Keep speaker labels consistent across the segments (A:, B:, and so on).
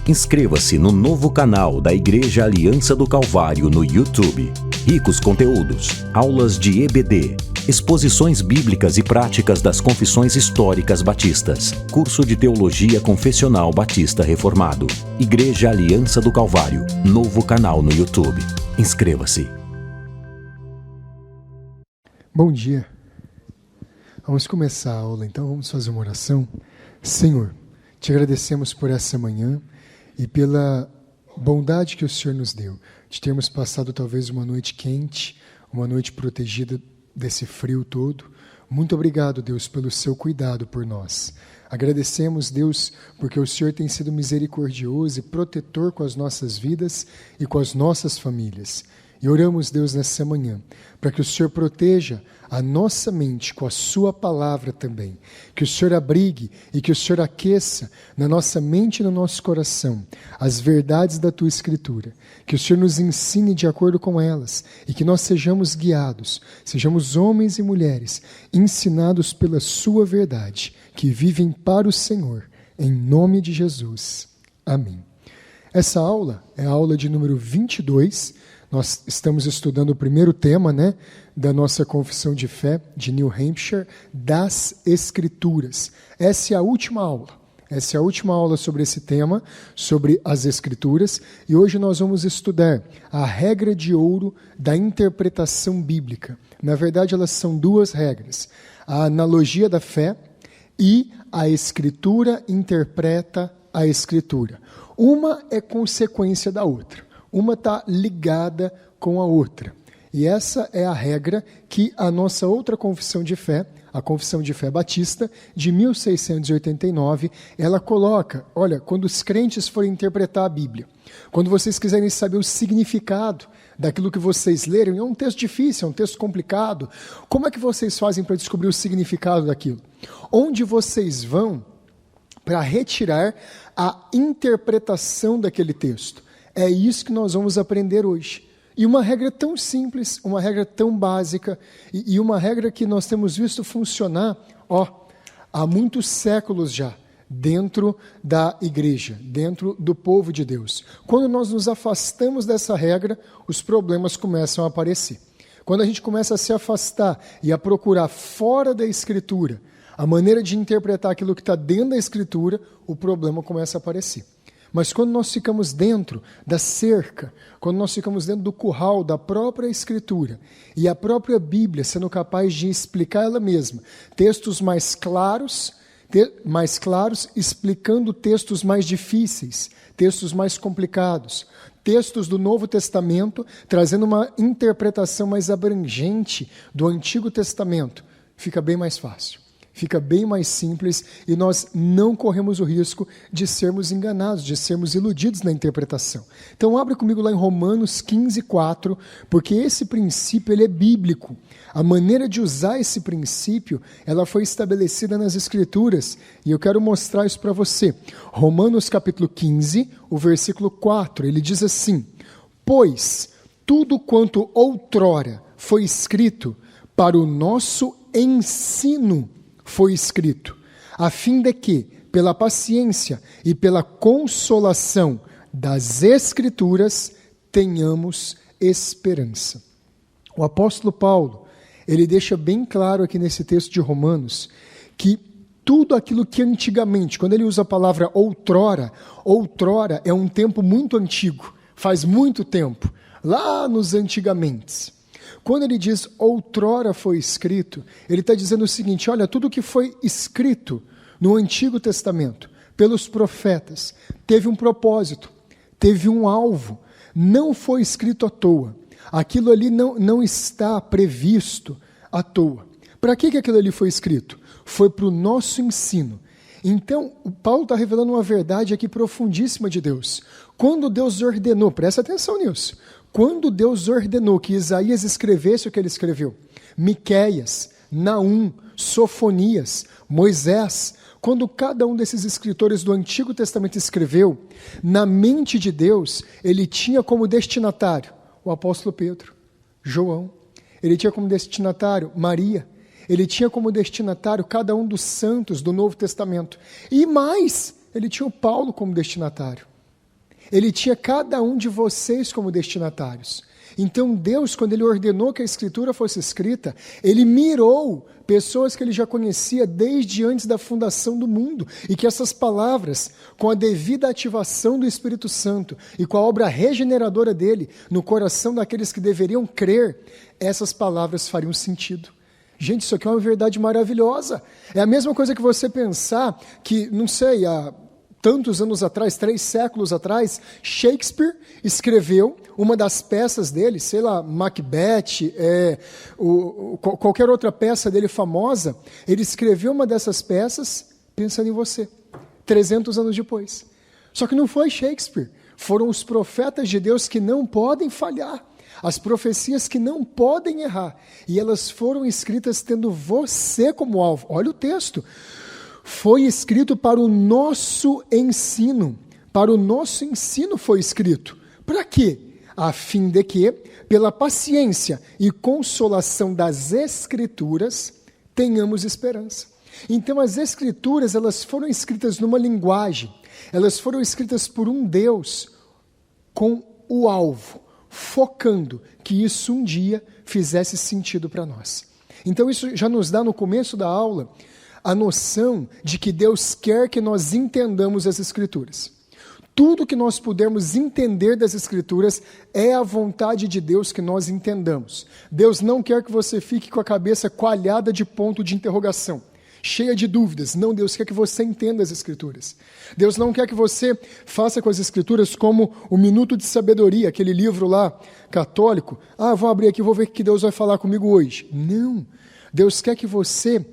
A: Inscreva-se no novo canal da Igreja Aliança do Calvário no YouTube. Ricos conteúdos, aulas de EBD, exposições bíblicas e práticas das confissões históricas batistas, curso de Teologia Confessional Batista Reformado. Igreja Aliança do Calvário, novo canal no YouTube. Inscreva-se.
B: Bom dia. Vamos começar a aula, então vamos fazer uma oração. Senhor, te agradecemos por essa manhã e pela bondade que o Senhor nos deu, de termos passado talvez uma noite quente, uma noite protegida desse frio todo. Muito obrigado, Deus, pelo seu cuidado por nós. Agradecemos, Deus, porque o Senhor tem sido misericordioso e protetor com as nossas vidas e com as nossas famílias. E oramos, Deus, nessa manhã, para que o Senhor proteja a nossa mente com a sua palavra também. Que o Senhor abrigue e que o Senhor aqueça na nossa mente e no nosso coração as verdades da tua Escritura. Que o Senhor nos ensine de acordo com elas e que nós sejamos guiados, sejamos homens e mulheres ensinados pela sua verdade, que vivem para o Senhor, em nome de Jesus. Amém. Essa aula é a aula de número 22. Nós estamos estudando o primeiro tema, da nossa confissão de fé de New Hampshire, das Escrituras. Essa é a última aula. Essa é a última aula sobre esse tema, sobre as Escrituras. E hoje nós vamos estudar a regra de ouro da interpretação bíblica. Na verdade, elas são duas regras. A analogia da fé e a Escritura interpreta a Escritura. Uma é consequência da outra. Uma está ligada com a outra. E essa é a regra que a nossa outra confissão de fé, a Confissão de Fé Batista, de 1689, ela coloca, olha, quando os crentes forem interpretar a Bíblia, quando vocês quiserem saber o significado daquilo que vocês leram, é um texto difícil, é um texto complicado, como é que vocês fazem para descobrir o significado daquilo? Onde vocês vão para retirar a interpretação daquele texto? É isso que nós vamos aprender hoje. E uma regra tão simples, uma regra tão básica, e uma regra que nós temos visto funcionar há muitos séculos já, dentro da igreja, dentro do povo de Deus. Quando nós nos afastamos dessa regra, os problemas começam a aparecer. Quando a gente começa a se afastar e a procurar fora da Escritura a maneira de interpretar aquilo que está dentro da Escritura, o problema começa a aparecer. Mas quando nós ficamos dentro da cerca, quando nós ficamos dentro do curral da própria Escritura, e a própria Bíblia sendo capaz de explicar ela mesma, textos mais claros, explicando textos mais difíceis, textos mais complicados, textos do Novo Testamento, trazendo uma interpretação mais abrangente do Antigo Testamento, fica bem mais fácil. Fica bem mais simples e nós não corremos o risco de sermos enganados, de sermos iludidos na interpretação. Então abre comigo lá em Romanos 15:4, porque esse princípio ele é bíblico. A maneira de usar esse princípio, ela foi estabelecida nas Escrituras e eu quero mostrar isso para você. Romanos capítulo 15, o versículo 4, ele diz assim: pois tudo quanto outrora foi escrito para o nosso ensino foi escrito, a fim de que, pela paciência e pela consolação das Escrituras, tenhamos esperança. O apóstolo Paulo, ele deixa bem claro aqui nesse texto de Romanos, que tudo aquilo que antigamente, quando ele usa a palavra outrora é um tempo muito antigo, faz muito tempo, lá nos antigamente. Quando ele diz outrora foi escrito, ele está dizendo o seguinte: olha, tudo que foi escrito no Antigo Testamento, pelos profetas, teve um propósito, teve um alvo, não foi escrito à toa. Aquilo ali não está previsto à toa. Para que aquilo ali foi escrito? Foi para o nosso ensino. Então, o Paulo está revelando uma verdade aqui profundíssima de Deus. Quando Deus ordenou, presta atenção nisso, quando Deus ordenou que Isaías escrevesse o que ele escreveu, Miqueias, Naum, Sofonias, Moisés, quando cada um desses escritores do Antigo Testamento escreveu, na mente de Deus, ele tinha como destinatário o apóstolo Pedro, João, ele tinha como destinatário Maria, ele tinha como destinatário cada um dos santos do Novo Testamento, e mais, ele tinha o Paulo como destinatário. Ele tinha cada um de vocês como destinatários. Então Deus, quando Ele ordenou que a Escritura fosse escrita, Ele mirou pessoas que Ele já conhecia desde antes da fundação do mundo, e que essas palavras, com a devida ativação do Espírito Santo e com a obra regeneradora dEle no coração daqueles que deveriam crer, essas palavras fariam sentido. Gente, isso aqui é uma verdade maravilhosa. É a mesma coisa que você pensar que, não sei, há tantos anos atrás, 3 séculos atrás, Shakespeare escreveu uma das peças dele, sei lá, Macbeth, qualquer outra peça dele famosa, ele escreveu uma dessas peças pensando em você, 300 anos depois. Só que não foi Shakespeare, foram os profetas de Deus que não podem falhar, as profecias que não podem errar, e elas foram escritas tendo você como alvo. Olha o texto. Foi escrito para o nosso ensino. Para o nosso ensino foi escrito. Para quê? A fim de que, pela paciência e consolação das Escrituras, tenhamos esperança. Então as Escrituras, elas foram escritas numa linguagem, elas foram escritas por um Deus com o alvo, focando que isso um dia fizesse sentido para nós. Então isso já nos dá no começo da aula a noção de que Deus quer que nós entendamos as Escrituras. Tudo que nós pudermos entender das Escrituras é a vontade de Deus que nós entendamos. Deus não quer que você fique com a cabeça coalhada de ponto de interrogação, cheia de dúvidas. Não, Deus quer que você entenda as Escrituras. Deus não quer que você faça com as Escrituras como o Minuto de Sabedoria, aquele livro lá, católico. Vou abrir aqui, vou ver o que Deus vai falar comigo hoje. Não. Deus quer que você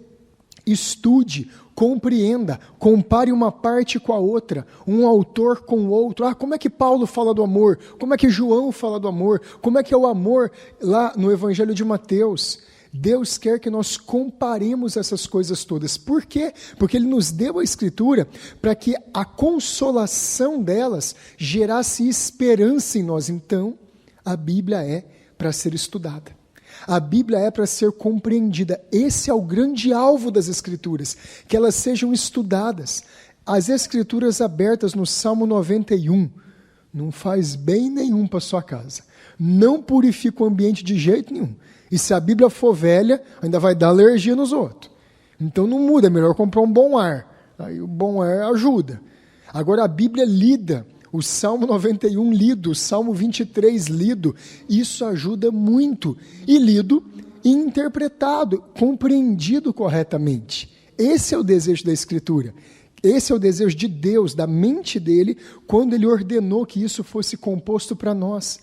B: estude, compreenda, compare uma parte com a outra, um autor com o outro. Como é que Paulo fala do amor? Como é que João fala do amor? Como é que é o amor lá no Evangelho de Mateus? Deus quer que nós comparemos essas coisas todas. Por quê? Porque Ele nos deu a Escritura para que a consolação delas gerasse esperança em nós. Então, a Bíblia é para ser estudada. A Bíblia é para ser compreendida. Esse é o grande alvo das Escrituras, que elas sejam estudadas. As Escrituras abertas no Salmo 91 não faz bem nenhum para sua casa. Não purifica o ambiente de jeito nenhum. E se a Bíblia for velha, ainda vai dar alergia nos outros. Então não muda, é melhor comprar um bom ar. Aí o bom ar ajuda. Agora a Bíblia lida, o Salmo 91 lido, o Salmo 23 lido, isso ajuda muito. E lido e interpretado, compreendido corretamente. Esse é o desejo da Escritura. Esse é o desejo de Deus, da mente dele, quando ele ordenou que isso fosse composto para nós.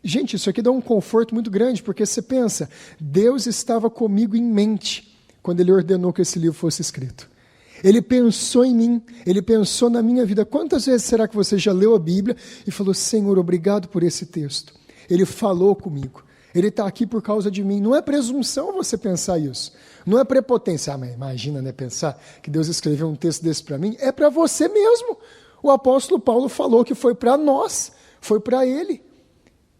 B: Gente, isso aqui dá um conforto muito grande, porque você pensa, Deus estava comigo em mente quando ele ordenou que esse livro fosse escrito. Ele pensou em mim, Ele pensou na minha vida. Quantas vezes será que você já leu a Bíblia e falou, Senhor, obrigado por esse texto. Ele falou comigo, Ele está aqui por causa de mim. Não é presunção você pensar isso, não é prepotência. Mas imagina, né, pensar que Deus escreveu um texto desse para mim. É para você mesmo. O apóstolo Paulo falou que foi para nós, foi para Ele.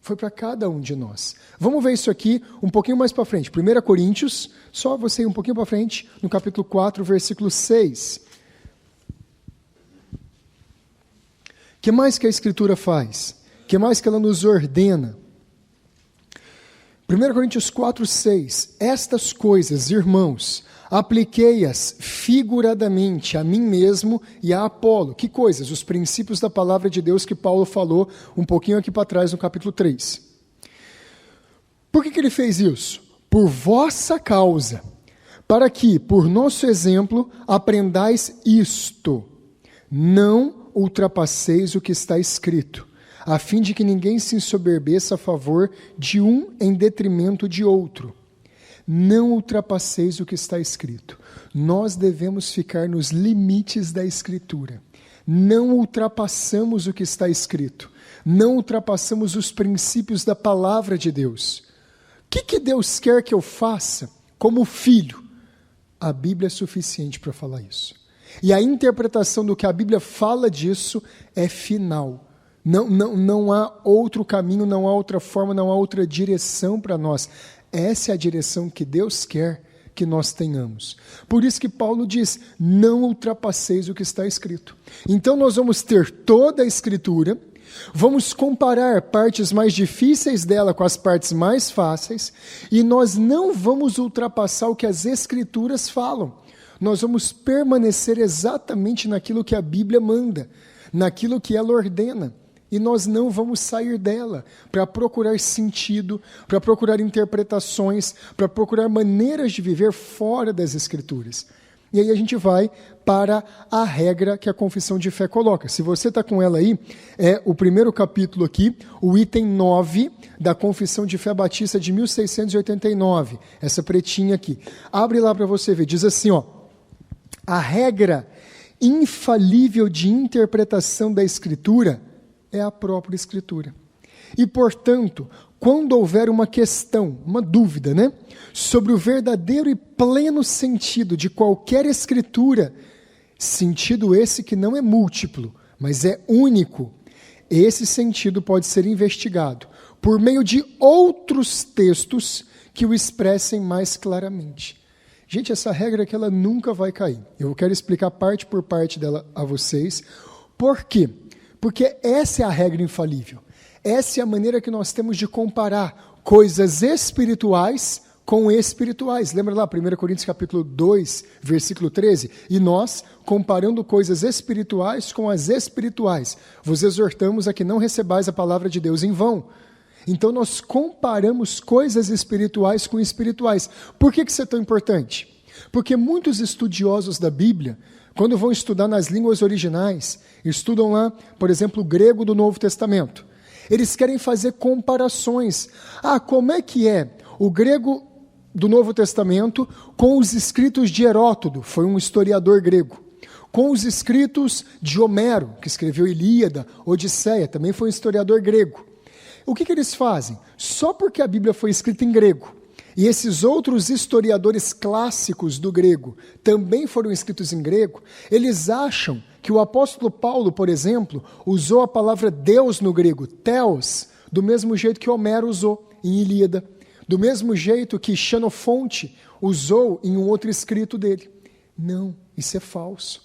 B: Foi para cada um de nós. Vamos ver isso aqui um pouquinho mais para frente. 1 Coríntios, só você ir um pouquinho para frente, no capítulo 4, versículo 6. O que mais que a Escritura faz? O que mais que ela nos ordena? 1 Coríntios 4, 6. Estas coisas, irmãos, apliquei-as figuradamente a mim mesmo e a Apolo. Que coisas? Os princípios da palavra de Deus que Paulo falou um pouquinho aqui para trás no capítulo 3. Por que ele fez isso? Por vossa causa, para que, por nosso exemplo, aprendais isto: não ultrapasseis o que está escrito, a fim de que ninguém se ensoberbeça a favor de um em detrimento de outro. Não ultrapasseis o que está escrito. Nós devemos ficar nos limites da Escritura. Não ultrapassamos o que está escrito. Não ultrapassamos os princípios da palavra de Deus. O que Deus quer que eu faça como filho? A Bíblia é suficiente para falar isso. E a interpretação do que a Bíblia fala disso é final. Não há outro caminho, não há outra forma, não há outra direção para nós. Essa é a direção que Deus quer que nós tenhamos. Por isso que Paulo diz, não ultrapasseis o que está escrito. Então nós vamos ter toda a Escritura, vamos comparar partes mais difíceis dela com as partes mais fáceis, e nós não vamos ultrapassar o que as Escrituras falam. Nós vamos permanecer exatamente naquilo que a Bíblia manda, naquilo que ela ordena. E nós não vamos sair dela para procurar sentido, para procurar interpretações, para procurar maneiras de viver fora das Escrituras. E aí a gente vai para a regra que a confissão de fé coloca. Se você está com ela aí, é o primeiro capítulo aqui, o item 9 da Confissão de Fé Batista de 1689, essa pretinha aqui. Abre lá para você ver, diz assim, ó, a regra infalível de interpretação da Escritura é a própria Escritura. E, portanto, quando houver uma questão, uma dúvida, sobre o verdadeiro e pleno sentido de qualquer Escritura, sentido esse que não é múltiplo, mas é único, esse sentido pode ser investigado por meio de outros textos que o expressem mais claramente. Gente, essa regra aqui, ela nunca vai cair. Eu quero explicar parte por parte dela a vocês. Por quê? Porque essa é a regra infalível. Essa é a maneira que nós temos de comparar coisas espirituais com espirituais. Lembra lá, 1 Coríntios capítulo 2, versículo 13? E nós, comparando coisas espirituais com as espirituais, vos exortamos a que não recebais a palavra de Deus em vão. Então nós comparamos coisas espirituais com espirituais. Por que isso é tão importante? Porque muitos estudiosos da Bíblia, quando vão estudar nas línguas originais, estudam lá, por exemplo, o grego do Novo Testamento. Eles querem fazer comparações. Como é que é o grego do Novo Testamento com os escritos de Heródoto, foi um historiador grego, com os escritos de Homero, que escreveu Ilíada, Odisseia, também foi um historiador grego. O que eles fazem? Só porque a Bíblia foi escrita em grego, e esses outros historiadores clássicos do grego também foram escritos em grego, eles acham que o apóstolo Paulo, por exemplo, usou a palavra Deus no grego, Theos, do mesmo jeito que Homero usou em Ilíada, do mesmo jeito que Xenofonte usou em um outro escrito dele. Não, isso é falso.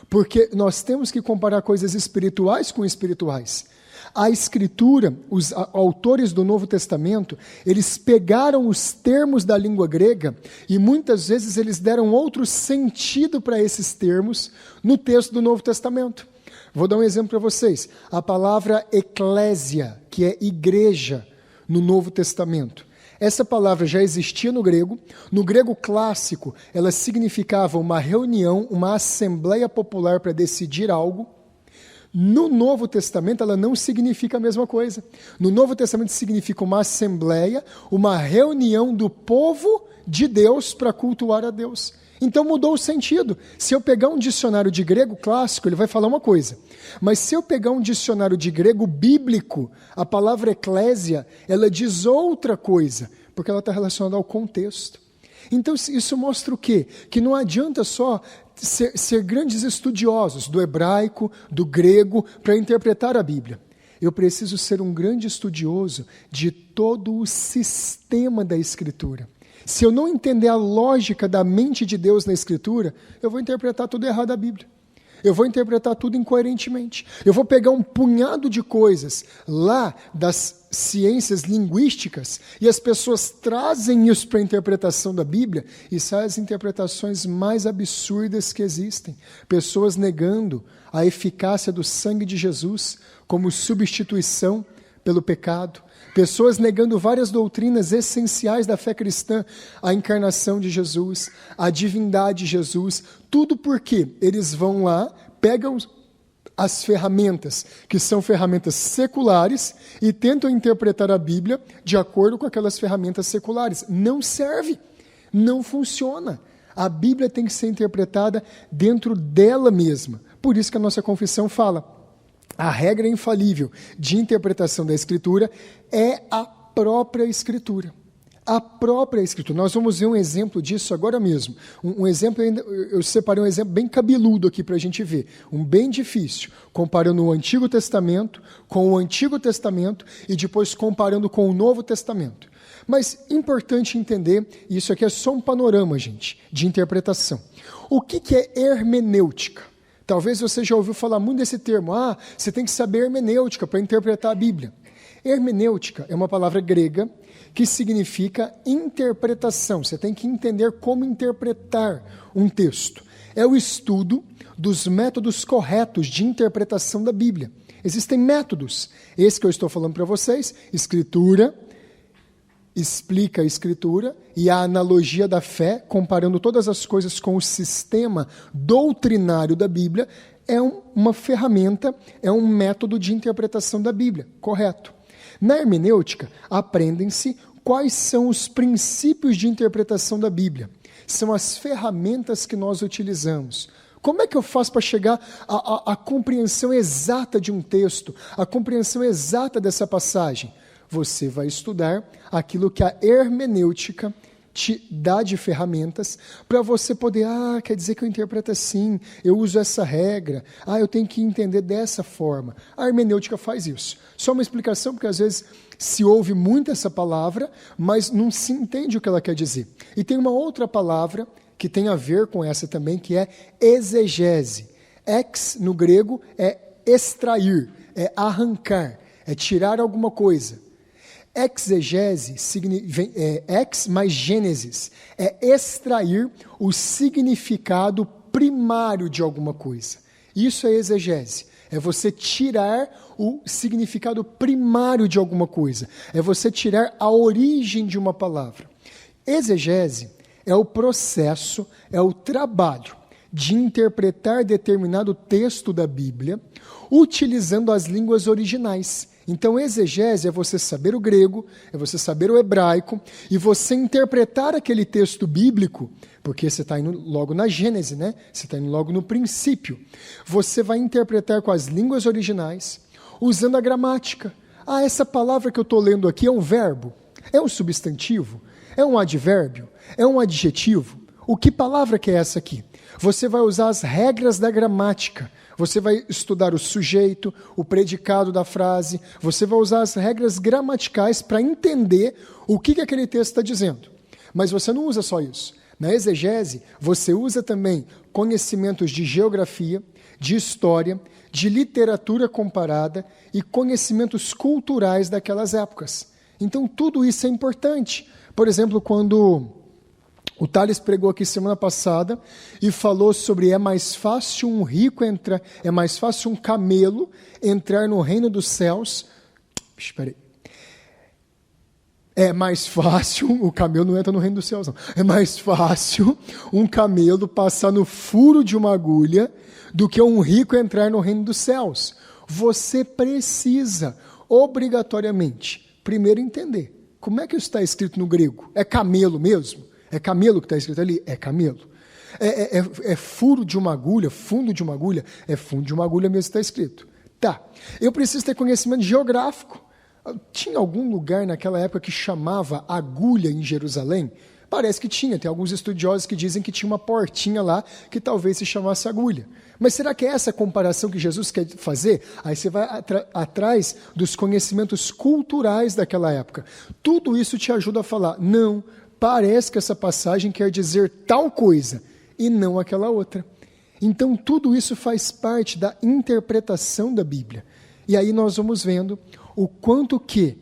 B: Porque nós temos que comparar coisas espirituais com espirituais. A Escritura, os autores do Novo Testamento, eles pegaram os termos da língua grega e muitas vezes eles deram outro sentido para esses termos no texto do Novo Testamento. Vou dar um exemplo para vocês. A palavra eclésia, que é igreja, no Novo Testamento. Essa palavra já existia no grego. No grego clássico, ela significava uma reunião, uma assembleia popular para decidir algo. No Novo Testamento, ela não significa a mesma coisa. No Novo Testamento significa uma assembleia, uma reunião do povo de Deus para cultuar a Deus. Então mudou o sentido. Se eu pegar um dicionário de grego clássico, ele vai falar uma coisa. Mas se eu pegar um dicionário de grego bíblico, a palavra eclésia, ela diz outra coisa, porque ela está relacionada ao contexto. Então isso mostra o quê? Que não adianta só ser grandes estudiosos do hebraico, do grego, para interpretar a Bíblia. Eu preciso ser um grande estudioso de todo o sistema da Escritura. Se eu não entender a lógica da mente de Deus na Escritura, eu vou interpretar tudo errado a Bíblia. Eu vou interpretar tudo incoerentemente. Eu vou pegar um punhado de coisas lá das ciências linguísticas e as pessoas trazem isso para a interpretação da Bíblia e saem as interpretações mais absurdas que existem. Pessoas negando a eficácia do sangue de Jesus como substituição pelo pecado. Pessoas negando várias doutrinas essenciais da fé cristã, a encarnação de Jesus, a divindade de Jesus, tudo porque eles vão lá, pegam as ferramentas, que são ferramentas seculares, e tentam interpretar a Bíblia de acordo com aquelas ferramentas seculares. Não serve, não funciona. A Bíblia tem que ser interpretada dentro dela mesma. Por isso que a nossa confissão fala, a regra infalível de interpretação da Escritura é a própria Escritura. A própria Escritura. Nós vamos ver um exemplo disso agora mesmo. Um exemplo, eu separei um exemplo bem cabeludo aqui para a gente ver. Um bem difícil, comparando o Antigo Testamento com o Antigo Testamento e depois comparando com o Novo Testamento. Mas importante entender, e isso aqui é só um panorama, gente, de interpretação. O que é hermenêutica? Talvez você já ouviu falar muito desse termo. Você tem que saber hermenêutica para interpretar a Bíblia. Hermenêutica é uma palavra grega que significa interpretação. Você tem que entender como interpretar um texto. É o estudo dos métodos corretos de interpretação da Bíblia. Existem métodos. Esse que eu estou falando para vocês, Escritura, explica a Escritura, e a analogia da fé, comparando todas as coisas com o sistema doutrinário da Bíblia, é uma ferramenta, é um método de interpretação da Bíblia, correto. Na hermenêutica, aprendem-se quais são os princípios de interpretação da Bíblia. São as ferramentas que nós utilizamos. Como é que eu faço para chegar à compreensão exata de um texto, à compreensão exata dessa passagem? Você vai estudar aquilo que a hermenêutica te dá de ferramentas para você poder, quer dizer que eu interpreto assim, eu uso essa regra, eu tenho que entender dessa forma. A hermenêutica faz isso. Só uma explicação, porque às vezes se ouve muito essa palavra, mas não se entende o que ela quer dizer. E tem uma outra palavra que tem a ver com essa também, que é exegese. Ex, no grego, é extrair, é arrancar, é tirar alguma coisa. Exegese, ex mais gênesis, é extrair o significado primário de alguma coisa. Isso é exegese. É você tirar o significado primário de alguma coisa. É você tirar a origem de uma palavra. Exegese é o processo, é o trabalho de interpretar determinado texto da Bíblia utilizando as línguas originais. Então, exegese é você saber o grego, é você saber o hebraico, e você interpretar aquele texto bíblico, porque você está indo logo na Gênese, né? Você está indo logo no princípio. Você vai interpretar com as línguas originais, usando a gramática. Essa palavra que eu estou lendo aqui é um verbo? É um substantivo? É um advérbio? É um adjetivo? Que palavra que é essa aqui? Você vai usar as regras da gramática. Você vai estudar o sujeito, o predicado da frase. Você vai usar as regras gramaticais para entender o que aquele texto está dizendo. Mas você não usa só isso. Na exegese, você usa também conhecimentos de geografia, de história, de literatura comparada e conhecimentos culturais daquelas épocas. Então, tudo isso é importante. Por exemplo, quando o Thales pregou aqui semana passada e falou sobre é mais fácil um camelo entrar no reino dos céus. Espera aí. É mais fácil, o camelo não entra no reino dos céus, não. É mais fácil um camelo passar no furo de uma agulha do que um rico entrar no reino dos céus. Você precisa, obrigatoriamente, primeiro entender como é que isso está escrito no grego. É camelo mesmo? É camelo que está escrito ali? É camelo. É furo de uma agulha, fundo de uma agulha? É fundo de uma agulha mesmo que está escrito. Tá. Eu preciso ter conhecimento geográfico. Tinha algum lugar naquela época que chamava agulha em Jerusalém? Parece que tinha. Tem alguns estudiosos que dizem que tinha uma portinha lá que talvez se chamasse agulha. Mas será que é essa a comparação que Jesus quer fazer? Aí você vai atrás dos conhecimentos culturais daquela época. Tudo isso te ajuda a falar, não, parece que essa passagem quer dizer tal coisa e não aquela outra. Então, tudo isso faz parte da interpretação da Bíblia. E aí nós vamos vendo o quanto que,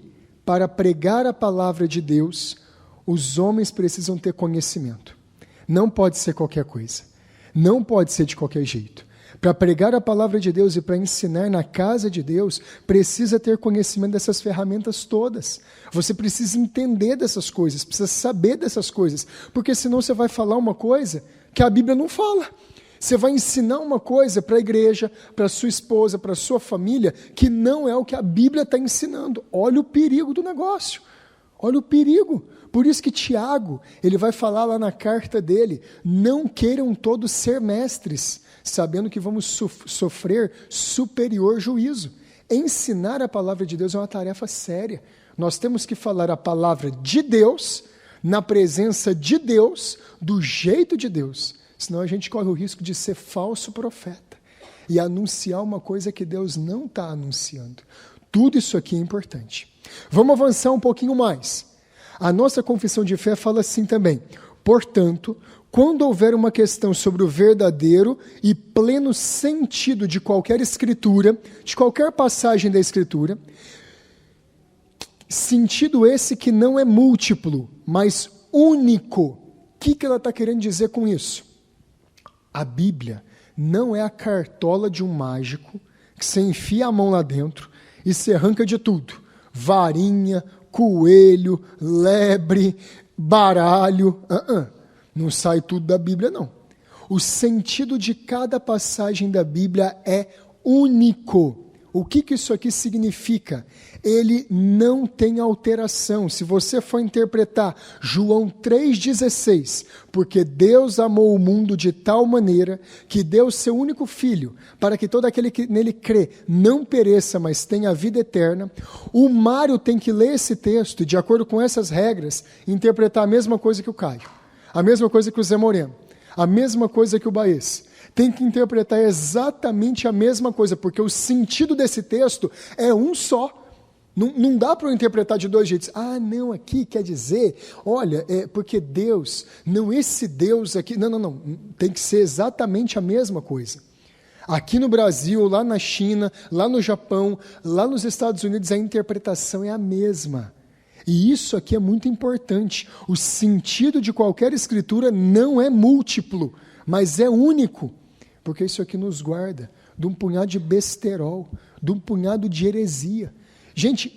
B: para pregar a palavra de Deus, os homens precisam ter conhecimento. Não pode ser qualquer coisa. Não pode ser de qualquer jeito. Para pregar a palavra de Deus e para ensinar na casa de Deus, precisa ter conhecimento dessas ferramentas todas. Você precisa entender dessas coisas, precisa saber dessas coisas, porque senão você vai falar uma coisa que a Bíblia não fala. Você vai ensinar uma coisa para a igreja, para a sua esposa, para a sua família, que não é o que a Bíblia está ensinando. Olha o perigo do negócio. Olha o perigo. Por isso que Tiago, ele vai falar lá na carta dele, não queiram todos ser mestres, sabendo que vamos sofrer superior juízo. Ensinar a palavra de Deus é uma tarefa séria. Nós temos que falar a palavra de Deus, na presença de Deus, do jeito de Deus. Senão a gente corre o risco de ser falso profeta e anunciar uma coisa que Deus não está anunciando. Tudo isso aqui é importante. Vamos avançar um pouquinho mais. A nossa confissão de fé fala assim também: portanto, quando houver uma questão sobre o verdadeiro e pleno sentido de qualquer escritura, de qualquer passagem da escritura, sentido esse que não é múltiplo, mas único. O que ela está querendo dizer com isso? A Bíblia não é a cartola de um mágico que você enfia a mão lá dentro e você arranca de tudo. Varinha, coelho, lebre, baralho. Não sai tudo da Bíblia, não. O sentido de cada passagem da Bíblia é único. O que isso aqui significa? Ele não tem alteração. Se você for interpretar João 3,16, porque Deus amou o mundo de tal maneira que deu seu único Filho, para que todo aquele que nele crê não pereça, mas tenha a vida eterna, o Mário tem que ler esse texto, de acordo com essas regras, interpretar a mesma coisa que o Caio, a mesma coisa que o Zé Moreno, a mesma coisa que o Baez. Tem que interpretar exatamente a mesma coisa, porque o sentido desse texto é um só. Não dá para eu interpretar de dois jeitos. Não, aqui quer dizer, olha, porque Deus, não esse Deus aqui. Não. Tem que ser exatamente a mesma coisa. Aqui no Brasil, lá na China, lá no Japão, lá nos Estados Unidos, a interpretação é a mesma. E isso aqui é muito importante. O sentido de qualquer escritura não é múltiplo, mas é único. Porque isso aqui nos guarda de um punhado de besterol, de um punhado de heresia. Gente,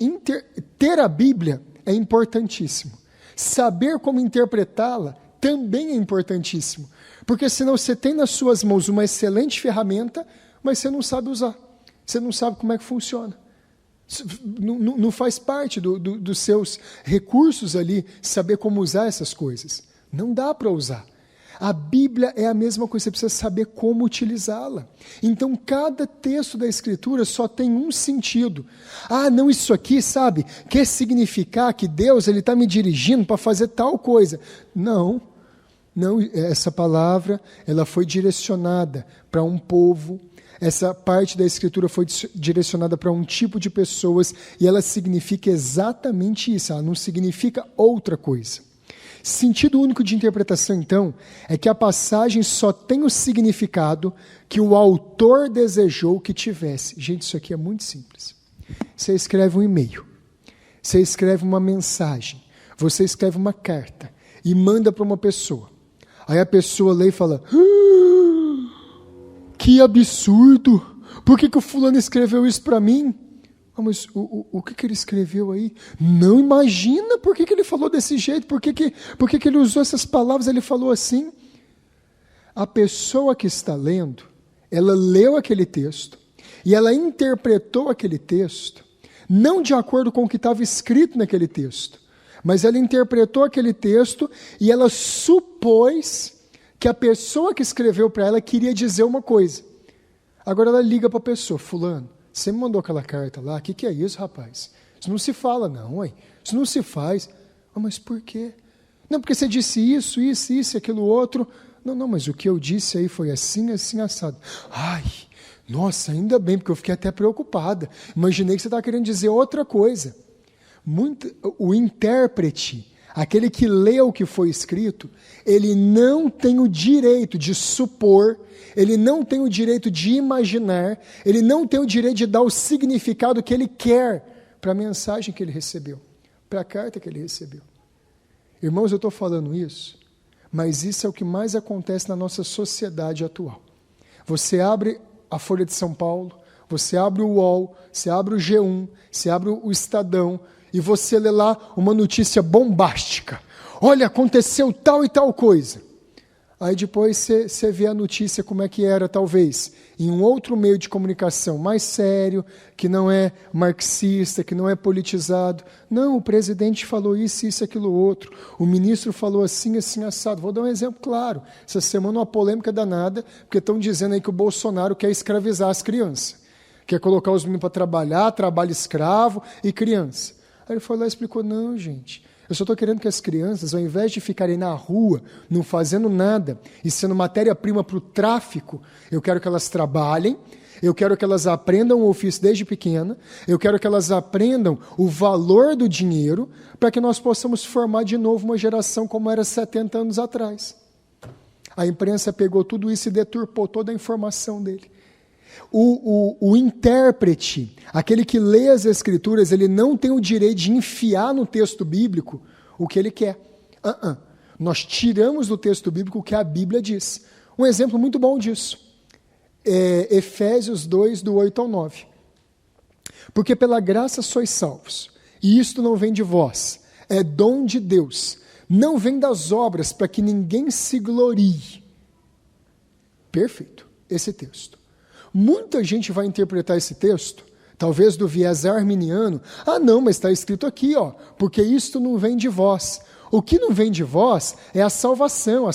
B: ter a Bíblia é importantíssimo. Saber como interpretá-la também é importantíssimo. Porque senão você tem nas suas mãos uma excelente ferramenta, mas você não sabe usar. Você não sabe como é que funciona. Não faz parte dos seus recursos ali saber como usar essas coisas. Não dá para usar. A Bíblia é a mesma coisa, você precisa saber como utilizá-la. Então, cada texto da Escritura só tem um sentido. Não, isso aqui, sabe, quer significar que Deus está me dirigindo para fazer tal coisa. Não, essa palavra ela foi direcionada para um povo, essa parte da Escritura foi direcionada para um tipo de pessoas, e ela significa exatamente isso, ela não significa outra coisa. Sentido único de interpretação, então, é que a passagem só tem o significado que o autor desejou que tivesse. Gente, isso aqui é muito simples. Você escreve um e-mail, você escreve uma mensagem, você escreve uma carta e manda para uma pessoa. Aí a pessoa lê e fala: que absurdo! Por que o fulano escreveu isso para mim? Mas o que ele escreveu aí? Não imagina por que ele falou desse jeito, por que ele usou essas palavras, ele falou assim. A pessoa que está lendo, ela leu aquele texto, e ela interpretou aquele texto, não de acordo com o que estava escrito naquele texto, mas ela interpretou aquele texto, e ela supôs que a pessoa que escreveu para ela queria dizer uma coisa. Agora ela liga para a pessoa: fulano, você me mandou aquela carta lá, o que é isso, rapaz? Isso não se fala, não, ué. Isso não se faz. Mas por quê? Não, porque você disse isso, aquilo outro. Não, mas o que eu disse aí foi assim, assado. Nossa, ainda bem, porque eu fiquei até preocupada. Imaginei que você estava querendo dizer outra coisa. O intérprete, aquele que lê o que foi escrito, ele não tem o direito de supor, ele não tem o direito de imaginar, ele não tem o direito de dar o significado que ele quer para a mensagem que ele recebeu, para a carta que ele recebeu. Irmãos, eu estou falando isso, mas isso é o que mais acontece na nossa sociedade atual. Você abre a Folha de São Paulo, você abre o UOL, você abre o G1, você abre o Estadão, e você lê lá uma notícia bombástica. Olha, aconteceu tal e tal coisa. Aí depois você vê a notícia como é que era, talvez, em um outro meio de comunicação mais sério, que não é marxista, que não é politizado. Não, o presidente falou isso, aquilo, outro. O ministro falou assim, assado. Vou dar um exemplo claro. Essa semana uma polêmica danada, porque estão dizendo aí que o Bolsonaro quer escravizar as crianças. Quer colocar os meninos para trabalhar, trabalho escravo e criança. Aí ele foi lá e explicou: não, gente, Eu só estou querendo que as crianças, ao invés de ficarem na rua, não fazendo nada e sendo matéria-prima para o tráfico, eu quero que elas trabalhem, eu quero que elas aprendam o ofício desde pequena, eu quero que elas aprendam o valor do dinheiro para que nós possamos formar de novo uma geração como era 70 anos atrás. A imprensa pegou tudo isso e deturpou toda a informação dele. O intérprete, aquele que lê as Escrituras, ele não tem o direito de enfiar no texto bíblico o que ele quer. Nós tiramos do texto bíblico o que a Bíblia diz. Um exemplo muito bom disso é Efésios 2, do 8 ao 9. Porque pela graça sois salvos, e isto não vem de vós, é dom de Deus, não vem das obras para que ninguém se glorie. Perfeito, esse texto. Muita gente vai interpretar esse texto, talvez do viés arminiano. Não, mas está escrito aqui, porque isto não vem de vós. O que não vem de vós é a salvação,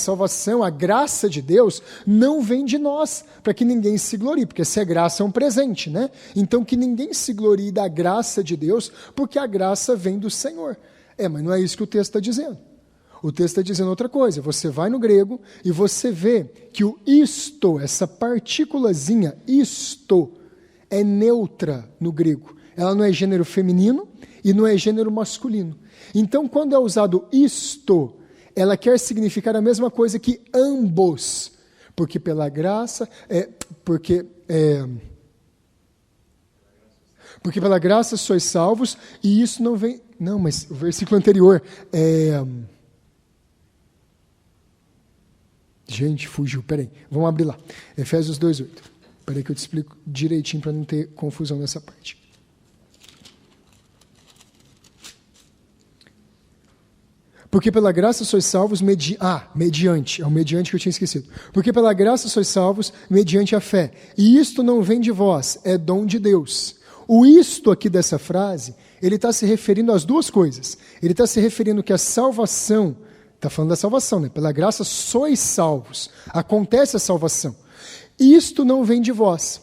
B: a graça de Deus não vem de nós, para que ninguém se glorie, porque se a graça é um presente, né? Então que ninguém se glorie da graça de Deus, porque a graça vem do Senhor. Mas não é isso que o texto está dizendo. O texto está dizendo outra coisa. Você vai no grego e você vê que o isto, essa partículazinha, isto, é neutra no grego. Ela não é gênero feminino e não é gênero masculino. Então, quando é usado isto, ela quer significar a mesma coisa que ambos. Porque pela graça, porque pela graça sois salvos, e isso não vem... Não, mas o versículo anterior Gente, fugiu, peraí, vamos abrir lá. Efésios 2:8. Peraí que eu te explico direitinho para não ter confusão nessa parte. Porque pela graça sois salvos mediante, é o mediante que eu tinha esquecido. Porque pela graça sois salvos mediante a fé. E isto não vem de vós, é dom de Deus. O isto aqui dessa frase, ele está se referindo às duas coisas. Ele está se referindo que a salvação, está falando da salvação, né? Pela graça sois salvos. Acontece a salvação. Isto não vem de vós.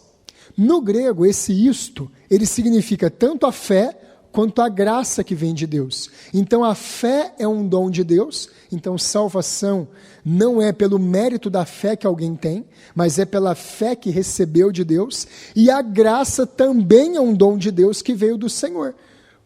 B: No grego, esse isto, ele significa tanto a fé quanto a graça que vem de Deus. Então a fé é um dom de Deus, então salvação não é pelo mérito da fé que alguém tem, mas é pela fé que recebeu de Deus, e a graça também é um dom de Deus que veio do Senhor.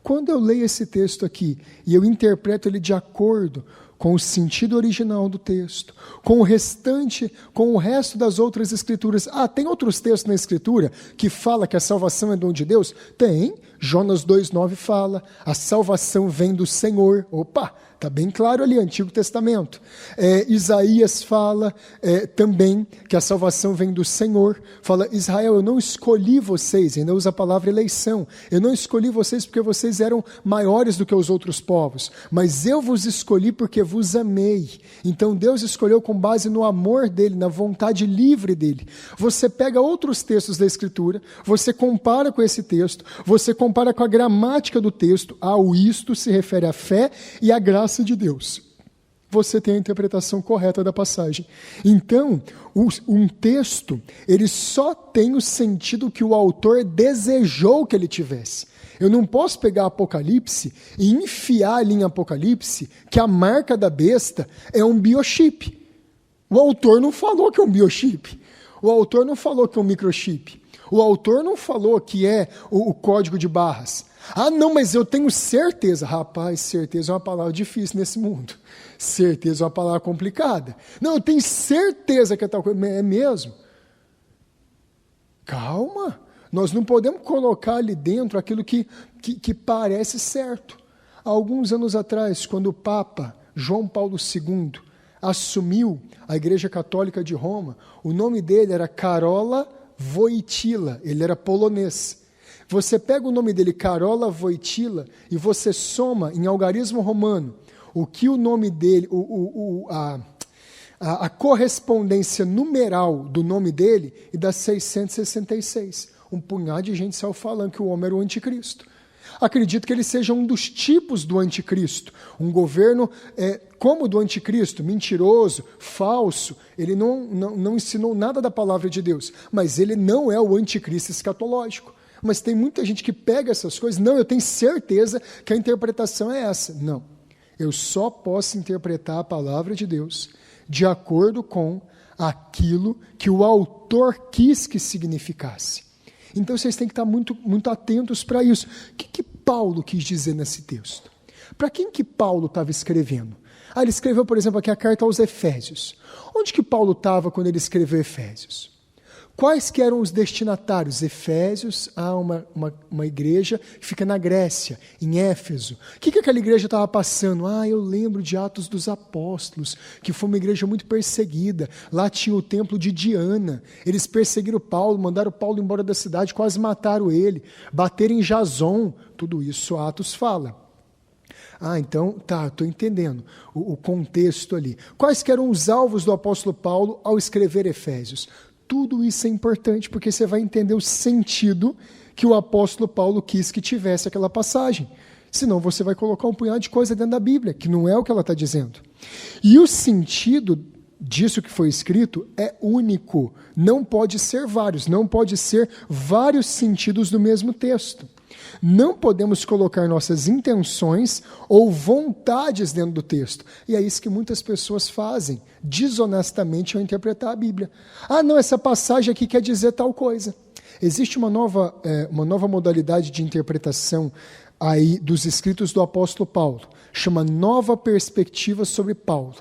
B: Quando eu leio esse texto aqui, e eu interpreto ele de acordo com o sentido original do texto, com o resto das outras escrituras. Tem outros textos na escritura que fala que a salvação é dom de Deus? Tem. Jonas 2,9 fala, a salvação vem do Senhor. Opa, está bem claro ali, Antigo Testamento. Isaías fala também que a salvação vem do Senhor. Fala, Israel, eu não escolhi vocês, ainda usa a palavra eleição. Eu não escolhi vocês porque vocês eram maiores do que os outros povos, mas eu vos escolhi porque vos amei. Então Deus escolheu com base no amor dele, na vontade livre dele. Você pega outros textos da Escritura, você compara com esse texto, você compara com a gramática do texto. O isto se refere à fé e à graça de Deus. Você tem a interpretação correta da passagem. Então, um texto, ele só tem o sentido que o autor desejou que ele tivesse. Eu não posso pegar Apocalipse e enfiar ali em Apocalipse que a marca da besta é um biochip. O autor não falou que é um biochip. O autor não falou que é um microchip. O autor não falou que é o código de barras. Não, mas eu tenho certeza. Rapaz, certeza é uma palavra difícil nesse mundo. Certeza é uma palavra complicada. Não, eu tenho certeza que é tal coisa. É mesmo? Calma. Nós não podemos colocar ali dentro aquilo que parece certo. Há alguns anos atrás, quando o Papa João Paulo II assumiu a Igreja Católica de Roma, o nome dele era Karola Wojtyła, ele era polonês. Você pega o nome dele, Karola Wojtyła, e você soma em algarismo romano o que o nome dele, a correspondência numeral do nome dele, e dá 666. Um punhado de gente saiu falando que o homem era o anticristo. Acredito que ele seja um dos tipos do anticristo. Um governo como o do anticristo, mentiroso, falso. Ele não ensinou nada da palavra de Deus, mas ele não é o anticristo escatológico. Mas tem muita gente que pega essas coisas. Não, eu tenho certeza que a interpretação é essa. Não. Eu só posso interpretar a palavra de Deus de acordo com aquilo que o autor quis que significasse. Então vocês têm que estar muito, muito atentos para isso. O que Paulo quis dizer nesse texto? Para quem que Paulo estava escrevendo? Ele escreveu, por exemplo, aqui a carta aos Efésios. Onde que Paulo estava quando ele escreveu Efésios? Quais que eram os destinatários? Efésios, uma igreja que fica na Grécia, em Éfeso. O que aquela igreja estava passando? Eu lembro de Atos dos Apóstolos, que foi uma igreja muito perseguida. Lá tinha o templo de Diana. Eles perseguiram Paulo, mandaram Paulo embora da cidade, quase mataram ele. Bateram em Jason. Tudo isso Atos fala. Então, estou entendendo o contexto ali. Quais que eram os alvos do apóstolo Paulo ao escrever Efésios? Tudo isso é importante porque você vai entender o sentido que o apóstolo Paulo quis que tivesse aquela passagem. Senão você vai colocar um punhado de coisa dentro da Bíblia, que não é o que ela está dizendo. E o sentido disso que foi escrito é único. Não pode ser vários, não pode ser vários sentidos do mesmo texto. Não podemos colocar nossas intenções ou vontades dentro do texto. E é isso que muitas pessoas fazem, desonestamente, ao interpretar a Bíblia. Não, essa passagem aqui quer dizer tal coisa. Existe uma nova modalidade de interpretação aí dos escritos do apóstolo Paulo. Chama Nova Perspectiva sobre Paulo.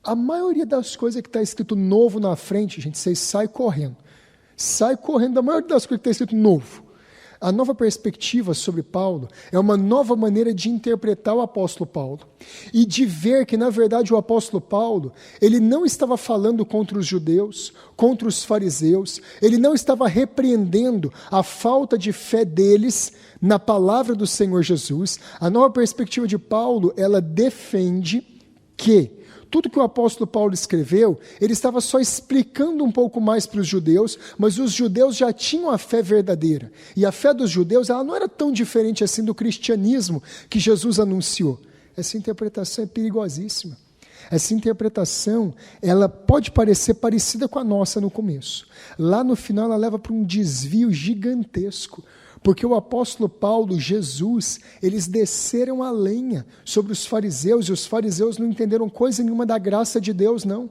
B: A maioria das coisas que está escrito novo na frente, gente, vocês saem correndo. Sai correndo da maioria das coisas que está escrito novo. A nova perspectiva sobre Paulo é uma nova maneira de interpretar o apóstolo Paulo e de ver que, na verdade, o apóstolo Paulo, ele não estava falando contra os judeus, contra os fariseus, ele não estava repreendendo a falta de fé deles na palavra do Senhor Jesus. A nova perspectiva de Paulo, ela defende que tudo que o apóstolo Paulo escreveu, ele estava só explicando um pouco mais para os judeus, mas os judeus já tinham a fé verdadeira. E a fé dos judeus, ela não era tão diferente assim do cristianismo que Jesus anunciou. Essa interpretação é perigosíssima. Essa interpretação, ela pode parecer parecida com a nossa no começo. Lá no final, ela leva para um desvio gigantesco. Porque o apóstolo Paulo, Jesus, eles desceram a lenha sobre os fariseus, e os fariseus não entenderam coisa nenhuma da graça de Deus, não.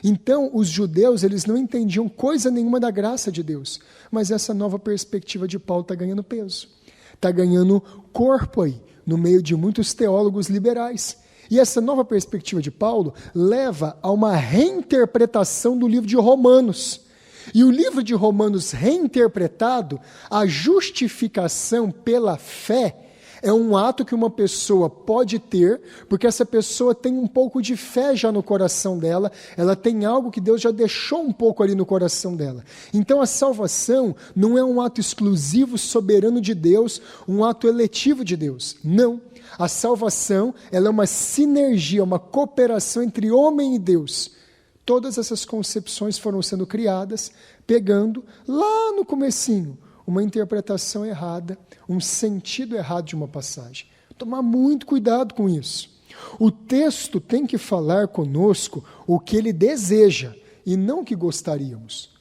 B: Então, os judeus, eles não entendiam coisa nenhuma da graça de Deus. Mas essa nova perspectiva de Paulo está ganhando peso. Está ganhando corpo aí, no meio de muitos teólogos liberais. E essa nova perspectiva de Paulo leva a uma reinterpretação do livro de Romanos. E o livro de Romanos reinterpretado, a justificação pela fé é um ato que uma pessoa pode ter, porque essa pessoa tem um pouco de fé já no coração dela, ela tem algo que Deus já deixou um pouco ali no coração dela. Então a salvação não é um ato exclusivo, soberano de Deus, um ato eletivo de Deus. Não. A salvação, ela é uma sinergia, uma cooperação entre homem e Deus. Todas essas concepções foram sendo criadas, pegando lá no comecinho uma interpretação errada, um sentido errado de uma passagem. Tomar muito cuidado com isso. O texto tem que falar conosco o que ele deseja e não o que gostaríamos.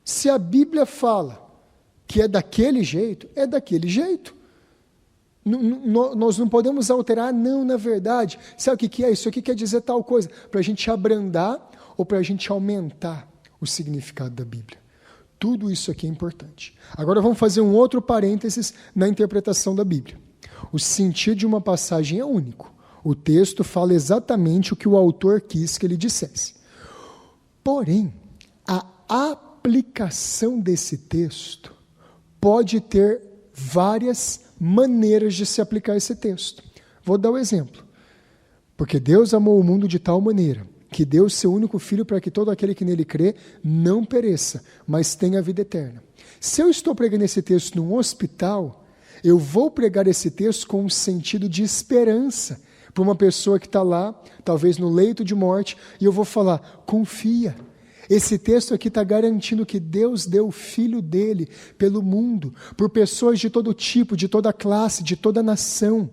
B: Se a Bíblia fala que é daquele jeito, é daquele jeito. Nós não podemos alterar, não, na verdade. Sabe o que é? Isso aqui quer dizer tal coisa, para a gente abrandar ou para a gente aumentar o significado da Bíblia. Tudo isso aqui é importante. Agora vamos fazer um outro parênteses na interpretação da Bíblia. O sentido de uma passagem é único. O texto fala exatamente o que o autor quis que ele dissesse. Porém, a aplicação desse texto pode ter várias maneiras de se aplicar esse texto. Vou dar um exemplo. Porque Deus amou o mundo de tal maneira que deu o seu único filho para que todo aquele que nele crê não pereça, mas tenha a vida eterna. Se eu estou pregando esse texto num hospital, eu vou pregar esse texto com um sentido de esperança para uma pessoa que está lá, talvez no leito de morte, e eu vou falar, confia. Esse texto aqui está garantindo que Deus deu o Filho dele pelo mundo, por pessoas de todo tipo, de toda classe, de toda nação.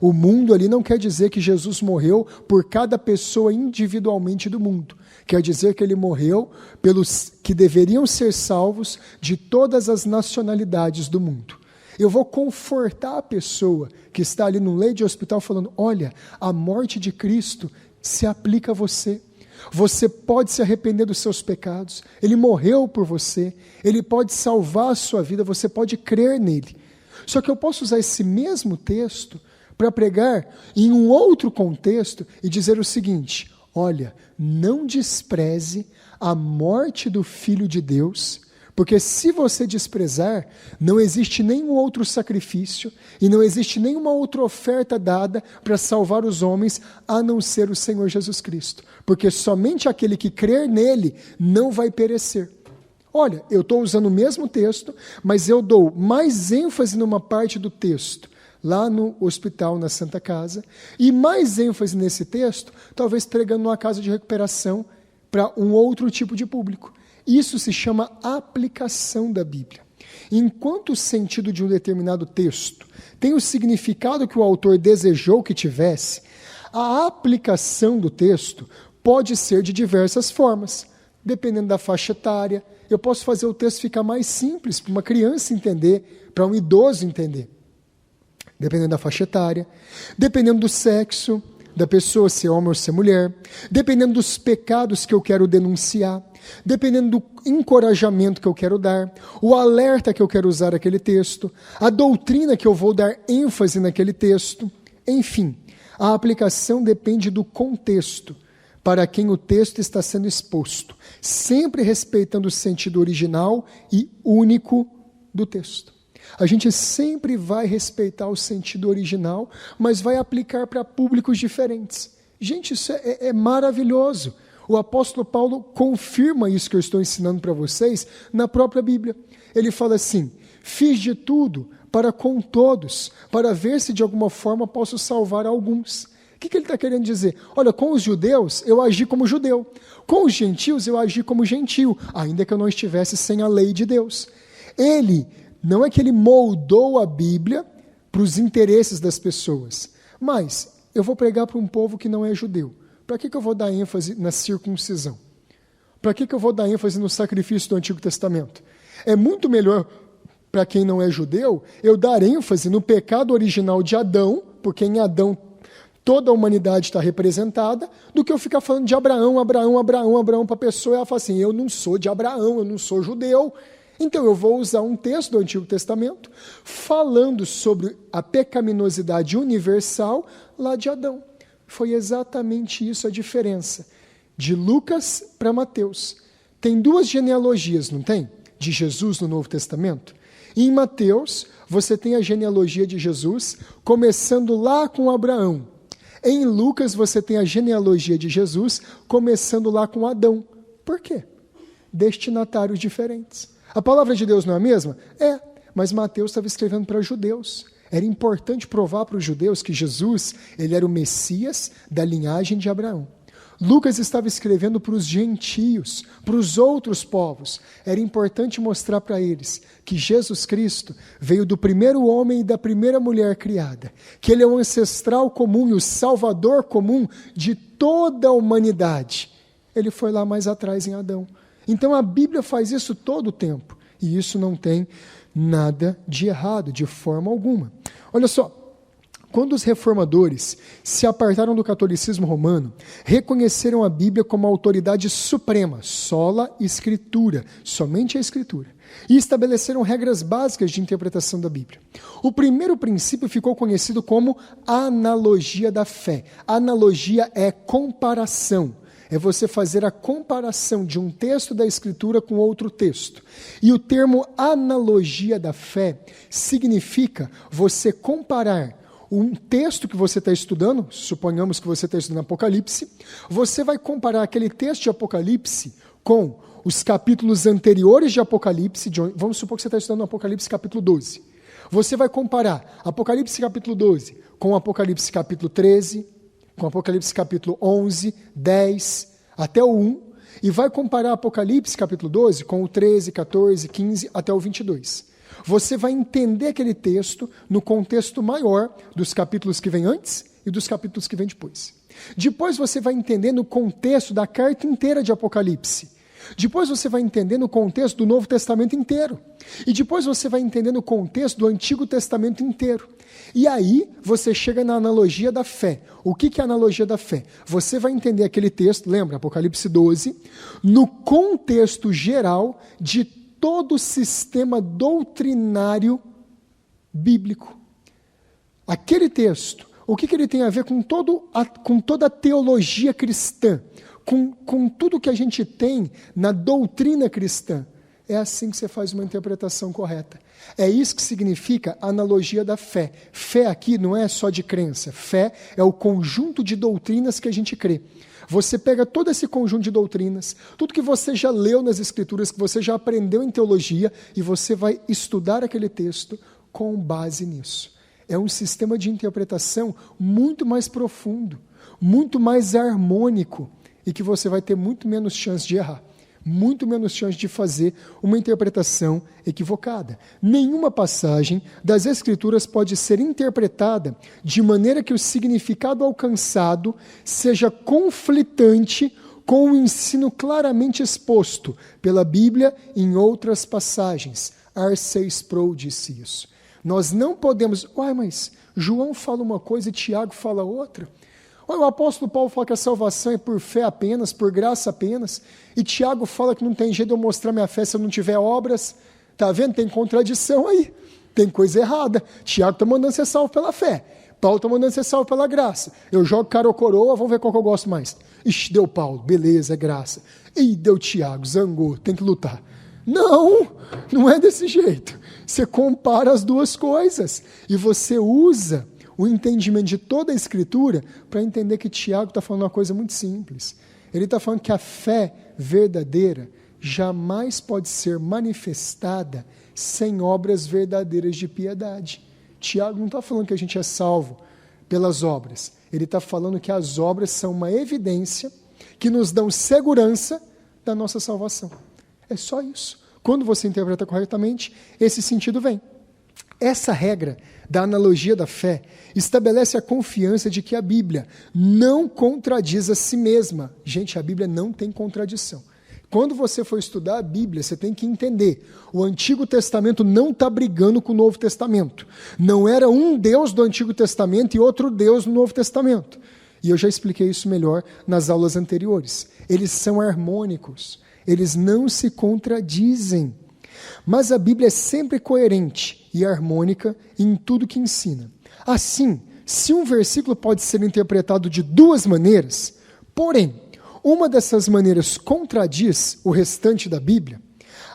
B: O mundo ali não quer dizer que Jesus morreu por cada pessoa individualmente do mundo. Quer dizer que ele morreu pelos que deveriam ser salvos de todas as nacionalidades do mundo. Eu vou confortar a pessoa que está ali no leito de hospital falando, olha, a morte de Cristo se aplica a você. Você pode se arrepender dos seus pecados. Ele morreu por você. Ele pode salvar a sua vida. Você pode crer nele. Só que eu posso usar esse mesmo texto para pregar em um outro contexto e dizer o seguinte, olha, não despreze a morte do Filho de Deus, porque se você desprezar, não existe nenhum outro sacrifício e não existe nenhuma outra oferta dada para salvar os homens, a não ser o Senhor Jesus Cristo. Porque somente aquele que crer nele não vai perecer. Olha, eu estou usando o mesmo texto, mas eu dou mais ênfase numa parte do texto, lá no hospital, na Santa Casa, e mais ênfase nesse texto, talvez pregando numa casa de recuperação para um outro tipo de público. Isso se chama aplicação da Bíblia. Enquanto o sentido de um determinado texto tem o significado que o autor desejou que tivesse, a aplicação do texto pode ser de diversas formas, dependendo da faixa etária. Eu posso fazer o texto ficar mais simples para uma criança entender, para um idoso entender, dependendo da faixa etária, dependendo do sexo da pessoa, se é homem ou se é mulher, dependendo dos pecados que eu quero denunciar, dependendo do encorajamento que eu quero dar, o alerta que eu quero usar naquele texto, a doutrina que eu vou dar ênfase naquele texto, enfim, a aplicação depende do contexto para quem o texto está sendo exposto, sempre respeitando o sentido original e único do texto. A gente sempre vai respeitar o sentido original, mas vai aplicar para públicos diferentes. Gente, isso é maravilhoso. O apóstolo Paulo confirma isso que eu estou ensinando para vocês na própria Bíblia. Ele fala assim, fiz de tudo para com todos, para ver se de alguma forma posso salvar alguns. O que ele está querendo dizer? Olha, com os judeus eu agi como judeu, com os gentios eu agi como gentio, ainda que eu não estivesse sem a lei de Deus. Não é que ele moldou a Bíblia para os interesses das pessoas, mas eu vou pregar para um povo que não é judeu. Para que eu vou dar ênfase na circuncisão? Para que eu vou dar ênfase no sacrifício do Antigo Testamento? É muito melhor para quem não é judeu eu dar ênfase no pecado original de Adão, porque em Adão toda a humanidade está representada, do que eu ficar falando de Abraão para a pessoa e ela fala assim, eu não sou de Abraão, eu não sou judeu. Então eu vou usar um texto do Antigo Testamento falando sobre a pecaminosidade universal lá de Adão. Foi exatamente isso a diferença de Lucas para Mateus. Tem duas genealogias, não tem? De Jesus no Novo Testamento. E em Mateus, você tem a genealogia de Jesus começando lá com Abraão. Em Lucas, você tem a genealogia de Jesus começando lá com Adão. Por quê? Destinatários diferentes. A palavra de Deus não é a mesma? É, mas Mateus estava escrevendo para judeus. Era importante provar para os judeus que Jesus, ele era o Messias da linhagem de Abraão. Lucas estava escrevendo para os gentios, para os outros povos. Era importante mostrar para eles que Jesus Cristo veio do primeiro homem e da primeira mulher criada, que ele é o ancestral comum e o salvador comum de toda a humanidade. Ele foi lá mais atrás em Adão. Então a Bíblia faz isso todo o tempo, e isso não tem nada de errado, de forma alguma. Olha só, quando os reformadores se apartaram do catolicismo romano, reconheceram a Bíblia como a autoridade suprema, sola escritura, somente a escritura, e estabeleceram regras básicas de interpretação da Bíblia. O primeiro princípio ficou conhecido como analogia da fé. Analogia é comparação. É você fazer a comparação de um texto da Escritura com outro texto. E o termo analogia da fé significa você comparar um texto que você está estudando, suponhamos que você está estudando Apocalipse, você vai comparar aquele texto de Apocalipse com os capítulos anteriores de Apocalipse, vamos supor que você está estudando Apocalipse capítulo 12. Você vai comparar Apocalipse capítulo 12 com Apocalipse capítulo 13, com Apocalipse capítulo 11, 10, até o 1, e vai comparar Apocalipse capítulo 12 com o 13, 14, 15, até o 22. Você vai entender aquele texto no contexto maior dos capítulos que vêm antes e dos capítulos que vêm depois. Depois você vai entender no contexto da carta inteira de Apocalipse. Depois você vai entender no contexto do Novo Testamento inteiro. E depois você vai entender no contexto do Antigo Testamento inteiro. E aí você chega na analogia da fé. O que é a analogia da fé? Você vai entender aquele texto, lembra, Apocalipse 12, no contexto geral de todo o sistema doutrinário bíblico. Aquele texto, o que ele tem a ver com toda a teologia cristã, com tudo que a gente tem na doutrina cristã. É assim que você faz uma interpretação correta. É isso que significa a analogia da fé. Fé aqui não é só de crença. Fé é o conjunto de doutrinas que a gente crê. Você pega todo esse conjunto de doutrinas, tudo que você já leu nas Escrituras, que você já aprendeu em teologia, e você vai estudar aquele texto com base nisso. É um sistema de interpretação muito mais profundo, muito mais harmônico, e que você vai ter muito menos chance de errar, muito menos chance de fazer uma interpretação equivocada. Nenhuma passagem das Escrituras pode ser interpretada de maneira que o significado alcançado seja conflitante com o ensino claramente exposto pela Bíblia em outras passagens. R.C. Sproul disse isso. Nós não podemos... mas João fala uma coisa e Tiago fala outra. O apóstolo Paulo fala que a salvação é por fé apenas, por graça apenas, e Tiago fala que não tem jeito de eu mostrar minha fé se eu não tiver obras. Está vendo? Tem contradição aí, tem coisa errada. Tiago está mandando ser salvo pela fé, Paulo está mandando ser salvo pela graça. Eu jogo cara ou coroa, vamos ver qual que eu gosto mais. Ixi, deu Paulo, beleza, é graça. Ih, deu Tiago, zangou, tem que lutar. Não é desse jeito. Você compara as duas coisas e você usa o entendimento de toda a Escritura para entender que Tiago está falando uma coisa muito simples. Ele está falando que a fé verdadeira jamais pode ser manifestada sem obras verdadeiras de piedade. Tiago não está falando que a gente é salvo pelas obras. Ele está falando que as obras são uma evidência que nos dão segurança da nossa salvação. É só isso. Quando você interpreta corretamente, esse sentido vem. Essa regra da analogia da fé estabelece a confiança de que a Bíblia não contradiz a si mesma. Gente, a Bíblia não tem contradição. Quando você for estudar a Bíblia, você tem que entender. O Antigo Testamento não está brigando com o Novo Testamento. Não era um Deus do Antigo Testamento e outro Deus no Novo Testamento. E eu já expliquei isso melhor nas aulas anteriores. Eles são harmônicos. Eles não se contradizem. Mas a Bíblia é sempre coerente e harmônica em tudo que ensina. Assim, se um versículo pode ser interpretado de duas maneiras, porém, uma dessas maneiras contradiz o restante da Bíblia,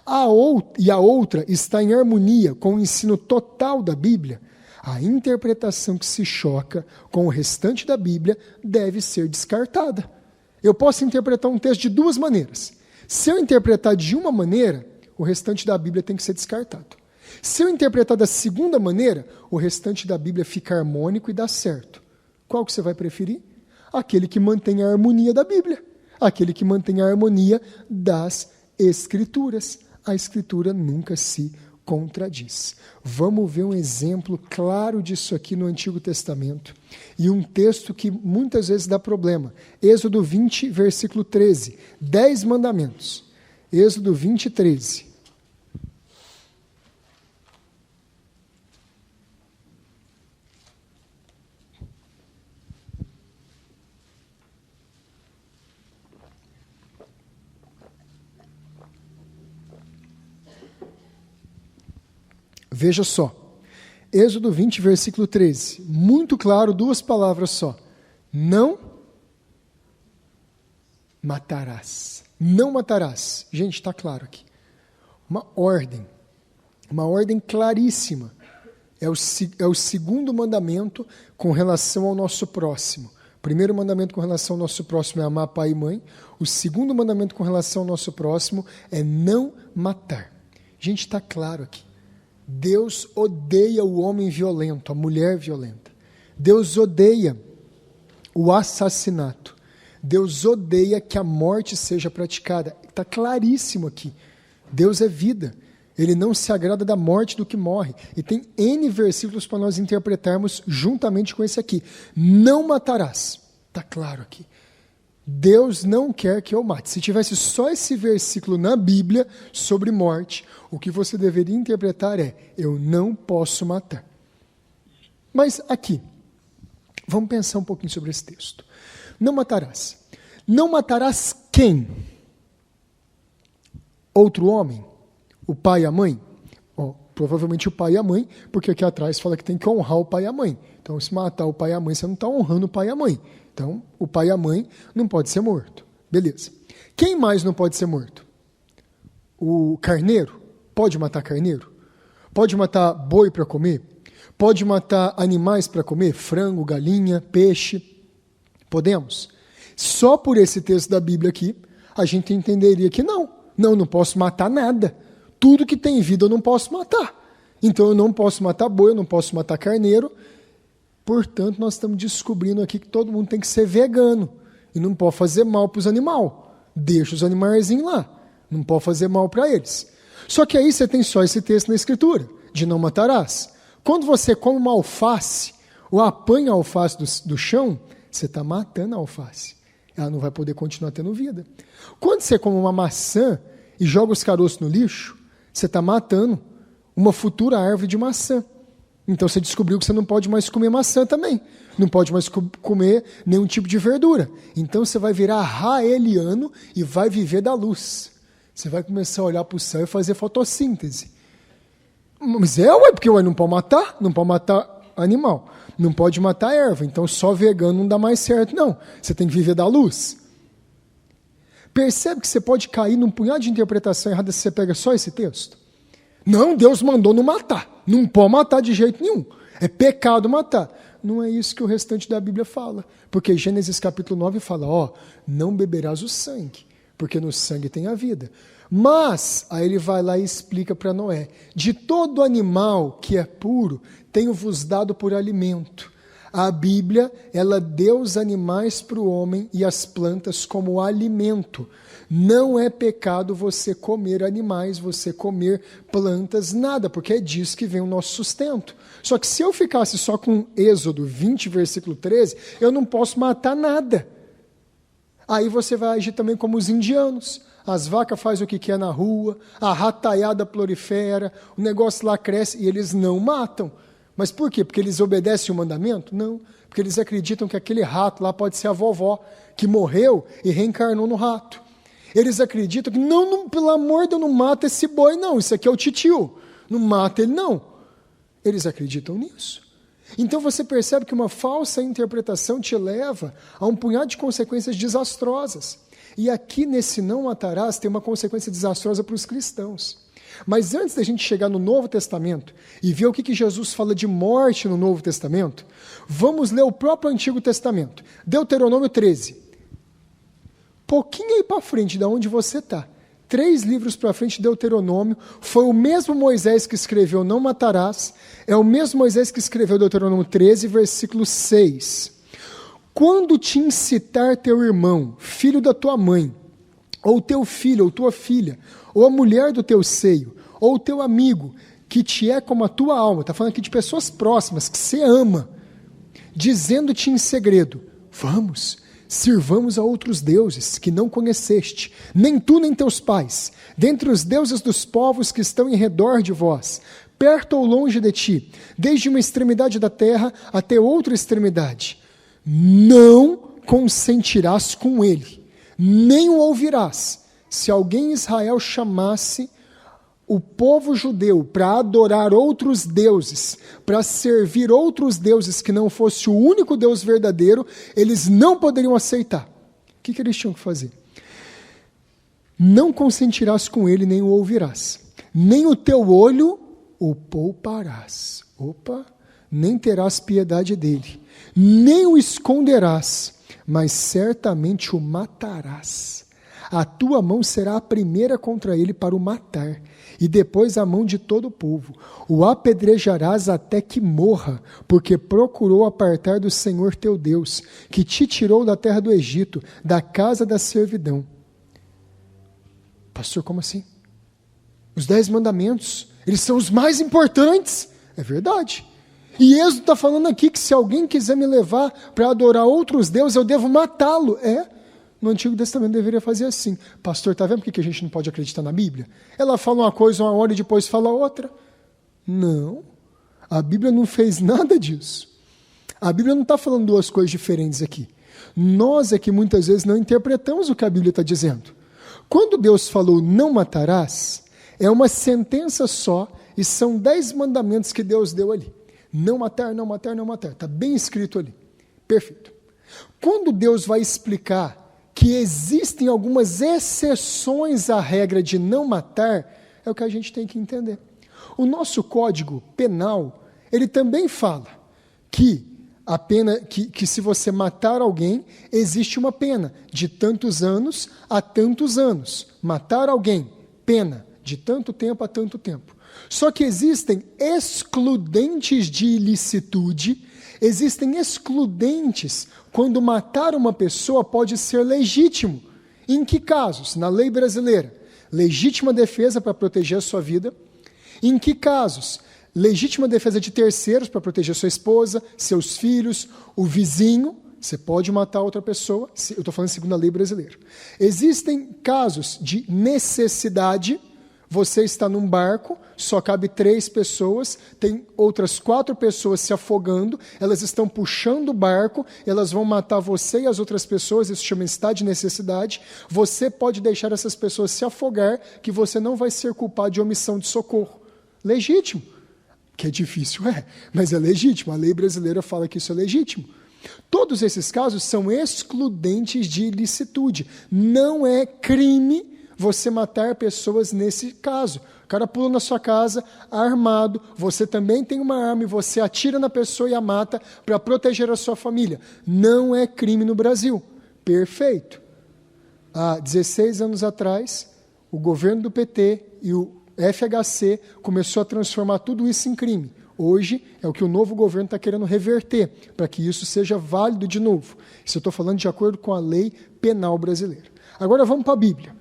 B: a outra está em harmonia com o ensino total da Bíblia, a interpretação que se choca com o restante da Bíblia deve ser descartada. Eu posso interpretar um texto de duas maneiras. Se eu interpretar de uma maneira, o restante da Bíblia tem que ser descartado. Se eu interpretar da segunda maneira, o restante da Bíblia fica harmônico e dá certo. Qual que você vai preferir? Aquele que mantém a harmonia da Bíblia. Aquele que mantém a harmonia das Escrituras. A Escritura nunca se contradiz. Vamos ver um exemplo claro disso aqui no Antigo Testamento. E um texto que muitas vezes dá problema. Êxodo 20, versículo 13. 10 mandamentos. Êxodo 20, 13. Veja só, Êxodo 20, versículo 13, muito claro, duas palavras só. Não matarás. Não matarás. Gente, está claro aqui. Uma ordem claríssima. É o segundo mandamento com relação ao nosso próximo. O primeiro mandamento com relação ao nosso próximo é amar pai e mãe. O segundo mandamento com relação ao nosso próximo é não matar. Gente, está claro aqui. Deus odeia o homem violento, a mulher violenta. Deus odeia o assassinato. Deus odeia que a morte seja praticada. Está claríssimo aqui. Deus é vida. Ele não se agrada da morte do que morre. E tem N versículos para nós interpretarmos juntamente com esse aqui. Não matarás. Está claro aqui. Deus não quer que eu mate. Se tivesse só esse versículo na Bíblia sobre morte, o que você deveria interpretar é: eu não posso matar. Mas aqui, vamos pensar um pouquinho sobre esse texto. Não matarás. Não matarás quem? Outro homem? O pai e a mãe? Provavelmente o pai e a mãe, porque aqui atrás fala que tem que honrar o pai e a mãe. Então, se matar o pai e a mãe, você não está honrando o pai e a mãe. Então, o pai e a mãe não pode ser morto. Beleza. Quem mais não pode ser morto? O carneiro? Pode matar carneiro? Pode matar boi para comer? Pode matar animais para comer? Frango, galinha, peixe? Podemos? Só por esse texto da Bíblia aqui, a gente entenderia que não. Não posso matar nada. Tudo que tem vida eu não posso matar. Então eu não posso matar boi, eu não posso matar carneiro. Portanto, nós estamos descobrindo aqui que todo mundo tem que ser vegano. E não pode fazer mal para os animais. Deixa os animaizinhos lá. Não pode fazer mal para eles. Só que aí você tem só esse texto na Escritura, de não matarás. Quando você come uma alface, ou apanha a alface do chão, você está matando a alface. Ela não vai poder continuar tendo vida. Quando você come uma maçã e joga os caroços no lixo, você está matando uma futura árvore de maçã. Então você descobriu que você não pode mais comer maçã também. Não pode mais comer nenhum tipo de verdura. Então você vai virar raeliano e vai viver da luz. Você vai começar a olhar para o céu e fazer fotossíntese. Mas porque não pode matar? Não pode matar animal. Não pode matar erva. Então só vegano não dá mais certo, não. Você tem que viver da luz. Percebe que você pode cair num punhado de interpretação errada se você pega só esse texto? Não, Deus mandou não matar. Não pode matar de jeito nenhum. É pecado matar. Não é isso que o restante da Bíblia fala. Porque Gênesis capítulo 9 fala, não beberás o sangue, porque no sangue tem a vida. Mas, aí ele vai lá e explica para Noé, de todo animal que é puro, tenho-vos dado por alimento. A Bíblia, ela deu os animais para o homem e as plantas como alimento. Não é pecado você comer animais, você comer plantas, nada, porque é disso que vem o nosso sustento. Só que se eu ficasse só com Êxodo 20, versículo 13, eu não posso matar nada. Aí você vai agir também como os indianos. As vacas fazem o que quer na rua, a rataiada prolifera, o negócio lá cresce e eles não matam. Mas por quê? Porque eles obedecem o mandamento? Não, porque eles acreditam que aquele rato lá pode ser a vovó, que morreu e reencarnou no rato. Eles acreditam que, não, pelo amor de Deus, não mata esse boi, não, isso aqui é o titio, não mata ele, não. Eles acreditam nisso. Então você percebe que uma falsa interpretação te leva a um punhado de consequências desastrosas. E aqui nesse não matarás tem uma consequência desastrosa para os cristãos. Mas antes da gente chegar no Novo Testamento e ver o que Jesus fala de morte no Novo Testamento, vamos ler o próprio Antigo Testamento. Deuteronômio 13. Pouquinho aí para frente de onde você está. 3 livros para frente de Deuteronômio. Foi o mesmo Moisés que escreveu não matarás. É o mesmo Moisés que escreveu Deuteronômio 13, versículo 6. Quando te incitar teu irmão, filho da tua mãe, ou teu filho, ou tua filha, ou a mulher do teu seio, ou teu amigo, que te é como a tua alma, está falando aqui de pessoas próximas, que você ama, dizendo-te em segredo, vamos, sirvamos a outros deuses que não conheceste, nem tu nem teus pais, dentre os deuses dos povos que estão em redor de vós, perto ou longe de ti, desde uma extremidade da terra até outra extremidade. Não consentirás com ele, nem o ouvirás. Se alguém em Israel chamasse o povo judeu para adorar outros deuses, para servir outros deuses que não fosse o único Deus verdadeiro, eles não poderiam aceitar. O que eles tinham que fazer? Não consentirás com ele, nem o ouvirás. Nem o teu olho o pouparás. Nem terás piedade dele. Nem o esconderás, mas certamente o matarás. A tua mão será a primeira contra ele para o matar, e depois a mão de todo o povo. O apedrejarás até que morra, porque procurou apartar do Senhor teu Deus, que te tirou da terra do Egito, da casa da servidão. Pastor, como assim? Os 10 mandamentos, eles são os mais importantes. É verdade. E Êxodo está falando aqui que se alguém quiser me levar para adorar outros deuses, eu devo matá-lo. no Antigo Testamento deveria fazer assim. Pastor, está vendo por que a gente não pode acreditar na Bíblia? Ela fala uma coisa uma hora e depois fala outra. Não, a Bíblia não fez nada disso. A Bíblia não está falando duas coisas diferentes aqui. Nós é que muitas vezes não interpretamos o que a Bíblia está dizendo. Quando Deus falou não matarás, é uma sentença só e são 10 mandamentos que Deus deu ali. Não matar, não matar, não matar. Está bem escrito ali. Perfeito. Quando Deus vai explicar que existem algumas exceções à regra de não matar, é o que a gente tem que entender. O nosso Código Penal, ele também fala que a pena, que se você matar alguém, existe uma pena de tantos anos a tantos anos. Matar alguém, pena de tanto tempo a tanto tempo. Só que existem excludentes de ilicitude, existem excludentes quando matar uma pessoa pode ser legítimo. Em que casos? Na lei brasileira, legítima defesa para proteger a sua vida. Em que casos? Legítima defesa de terceiros para proteger sua esposa, seus filhos, o vizinho. Você pode matar outra pessoa. Eu estou falando segundo a lei brasileira. Existem casos de necessidade. Você está num barco, só cabe 3 pessoas, tem outras 4 pessoas se afogando, elas estão puxando o barco, elas vão matar você e as outras pessoas, isso chama estado de necessidade. Você pode deixar essas pessoas se afogar, que você não vai ser culpado de omissão de socorro. Legítimo. Que é difícil, mas é legítimo. A lei brasileira fala que isso é legítimo. Todos esses casos são excludentes de ilicitude. Não é crime você matar pessoas nesse caso. O cara pula na sua casa armado, você também tem uma arma e você atira na pessoa e a mata para proteger a sua família. Não é crime no Brasil. Perfeito. Há 16 anos atrás, o governo do PT e o FHC começou a transformar tudo isso em crime. Hoje é o que o novo governo está querendo reverter, para que isso seja válido de novo. Isso eu estou falando de acordo com a lei penal brasileira. Agora vamos para a Bíblia.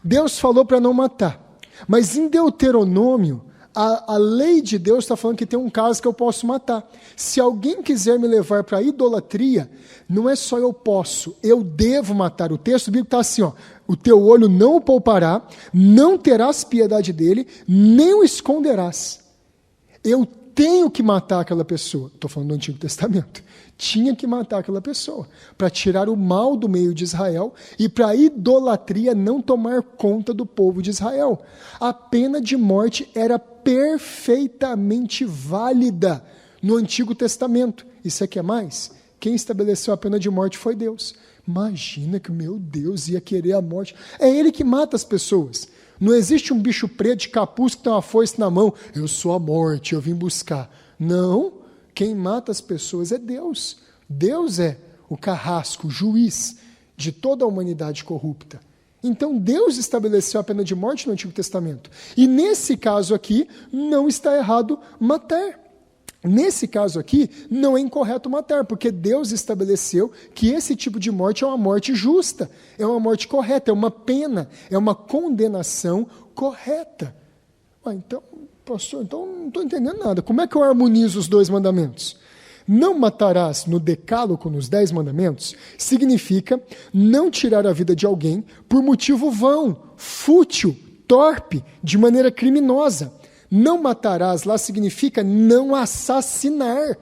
B: Deus falou para não matar, mas em Deuteronômio, a lei de Deus está falando que tem um caso que eu posso matar. Se alguém quiser me levar para a idolatria, não é só eu posso, eu devo matar. O texto bíblico está assim, o teu olho não o poupará, não terás piedade dele, nem o esconderás. Eu tenho que matar aquela pessoa. Estou falando do Antigo Testamento. Tinha que matar aquela pessoa para tirar o mal do meio de Israel e para a idolatria não tomar conta do povo de Israel. A pena de morte era perfeitamente válida no Antigo Testamento. E você quer mais? Quem estabeleceu a pena de morte foi Deus. Imagina que, meu Deus, ia querer a morte. É Ele que mata as pessoas. Não existe um bicho preto de capuz que tem uma foice na mão. Eu sou a morte, eu vim buscar. Não, quem mata as pessoas é Deus. Deus é o carrasco, o juiz de toda a humanidade corrupta. Então Deus estabeleceu a pena de morte no Antigo Testamento. E nesse caso aqui, não está errado matar. Nesse caso aqui, não é incorreto matar, porque Deus estabeleceu que esse tipo de morte é uma morte justa, é uma morte correta, é uma pena, é uma condenação correta. Então, pastor, não estou entendendo nada. Como é que eu harmonizo os 2 mandamentos? Não matarás no decálogo, nos 10 mandamentos, significa não tirar a vida de alguém por motivo vão, fútil, torpe, de maneira criminosa. Não matarás lá significa não assassinar.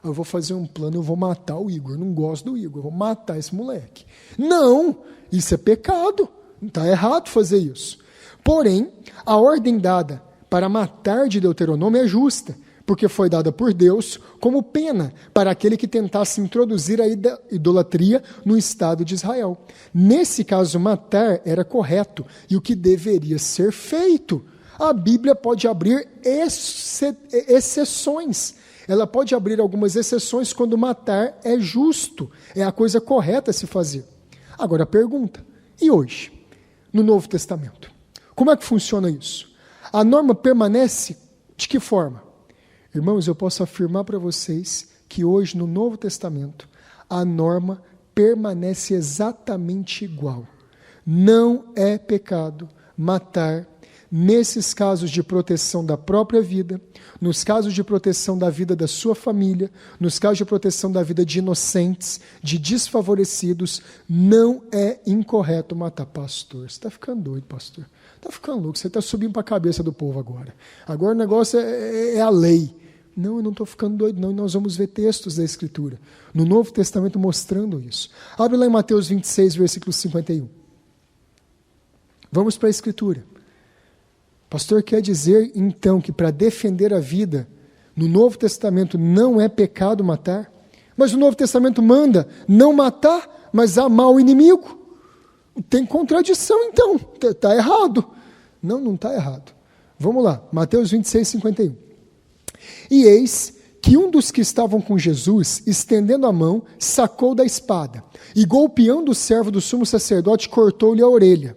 B: Eu vou fazer um plano, eu vou matar o Igor. Eu não gosto do Igor, eu vou matar esse moleque. Não, isso é pecado. Está errado fazer isso. Porém, a ordem dada para matar de Deuteronômio é justa, porque foi dada por Deus como pena para aquele que tentasse introduzir a idolatria no Estado de Israel. Nesse caso, matar era correto e o que deveria ser feito. A Bíblia pode abrir exceções. Ela pode abrir algumas exceções quando matar é justo, é a coisa correta a se fazer. Agora a pergunta, e hoje, no Novo Testamento? Como é que funciona isso? A norma permanece de que forma? Irmãos, eu posso afirmar para vocês que hoje no Novo Testamento a norma permanece exatamente igual. Não é pecado matar, nesses casos de proteção da própria vida, nos casos de proteção da vida da sua família, nos casos de proteção da vida de inocentes, de desfavorecidos, não é incorreto matar. Pastor, você está ficando doido, pastor. Está ficando louco, você está subindo para a cabeça do povo agora. Agora o negócio é a lei. Não, eu não estou ficando doido, não. E nós vamos ver textos da Escritura, no Novo Testamento, mostrando isso. Abre lá em Mateus 26, versículo 51. Vamos para a Escritura. Pastor, quer dizer, então, que para defender a vida, no Novo Testamento não é pecado matar? Mas o Novo Testamento manda não matar, mas amar o inimigo? Tem contradição, então. Está errado. Não está errado. Vamos lá, Mateus 26, 51. E eis que um dos que estavam com Jesus, estendendo a mão, sacou da espada, e golpeando o servo do sumo sacerdote, cortou-lhe a orelha.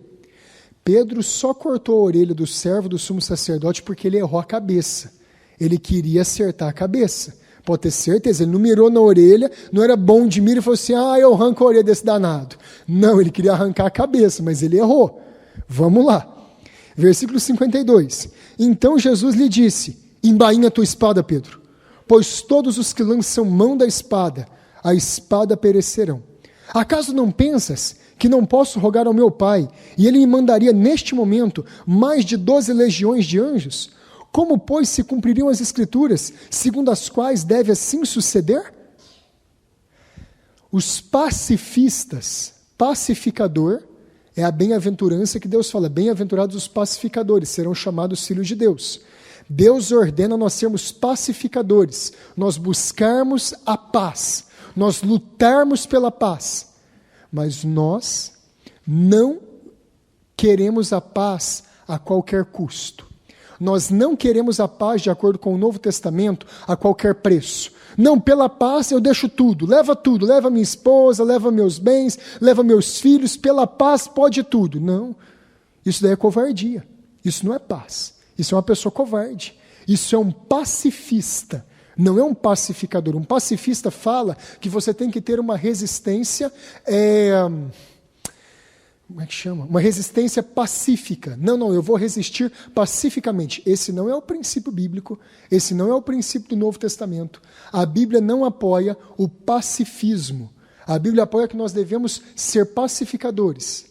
B: Pedro só cortou a orelha do servo do sumo sacerdote porque ele errou a cabeça. Ele queria acertar a cabeça. Pode ter certeza, ele não mirou na orelha, não era bom de mira e falou assim, eu arranco a orelha desse danado. Não, ele queria arrancar a cabeça, mas ele errou. Vamos lá. Versículo 52. Então Jesus lhe disse, embainha a tua espada, Pedro, pois todos os que lançam mão da espada, a espada perecerão. Acaso não pensas que não posso rogar ao meu Pai, e Ele me mandaria neste momento mais de 12 legiões de anjos? Como, pois, se cumpririam as Escrituras, segundo as quais deve assim suceder? Os pacifistas, pacificador, é a bem-aventurança que Deus fala, bem-aventurados os pacificadores, serão chamados filhos de Deus. Deus ordena nós sermos pacificadores, nós buscarmos a paz, nós lutarmos pela paz. Mas nós não queremos a paz a qualquer custo. Nós não queremos a paz, de acordo com o Novo Testamento, a qualquer preço. Não, pela paz eu deixo tudo, leva minha esposa, leva meus bens, leva meus filhos, pela paz pode tudo. Não, isso daí é covardia, isso não é paz, isso é uma pessoa covarde, isso é um pacifista. Não é um pacificador. Um pacifista fala que você tem que ter uma resistência, como é que chama? Uma resistência pacífica. Não, eu vou resistir pacificamente. Esse não é o princípio bíblico, esse não é o princípio do Novo Testamento. A Bíblia não apoia o pacifismo. A Bíblia apoia que nós devemos ser pacificadores,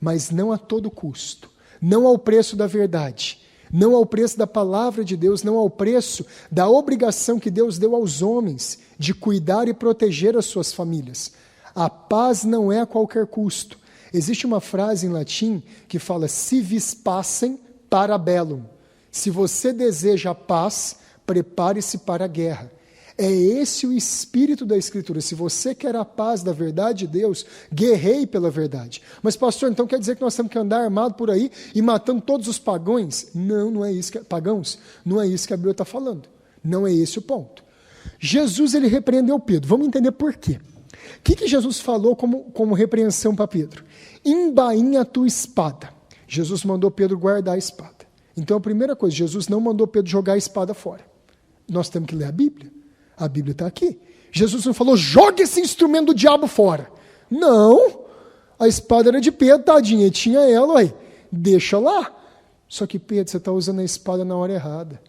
B: mas não a todo custo, não ao preço da verdade. Não ao preço da palavra de Deus, não ao preço da obrigação que Deus deu aos homens de cuidar e proteger as suas famílias. A paz não é a qualquer custo. Existe uma frase em latim que fala, si vis pacem para bellum. Se você deseja a paz, prepare-se para a guerra. É esse o espírito da Escritura. Se você quer a paz da verdade de Deus, guerreie pela verdade. Mas pastor, então quer dizer que nós temos que andar armado por aí e matando todos os pagãos? Não é isso pagãos. Não é isso que a Bíblia está falando. Não é esse o ponto. Jesus, ele repreendeu Pedro. Vamos entender por quê. O que Jesus falou como repreensão para Pedro? Embainha a tua espada. Jesus mandou Pedro guardar a espada. Então a primeira coisa, Jesus não mandou Pedro jogar a espada fora. Nós temos que ler a Bíblia. A Bíblia está aqui. Jesus não falou, joga esse instrumento do diabo fora. Não, a espada era de Pedro, tadinha, tinha ela, aí, deixa lá. Só que Pedro, você está usando a espada na hora errada.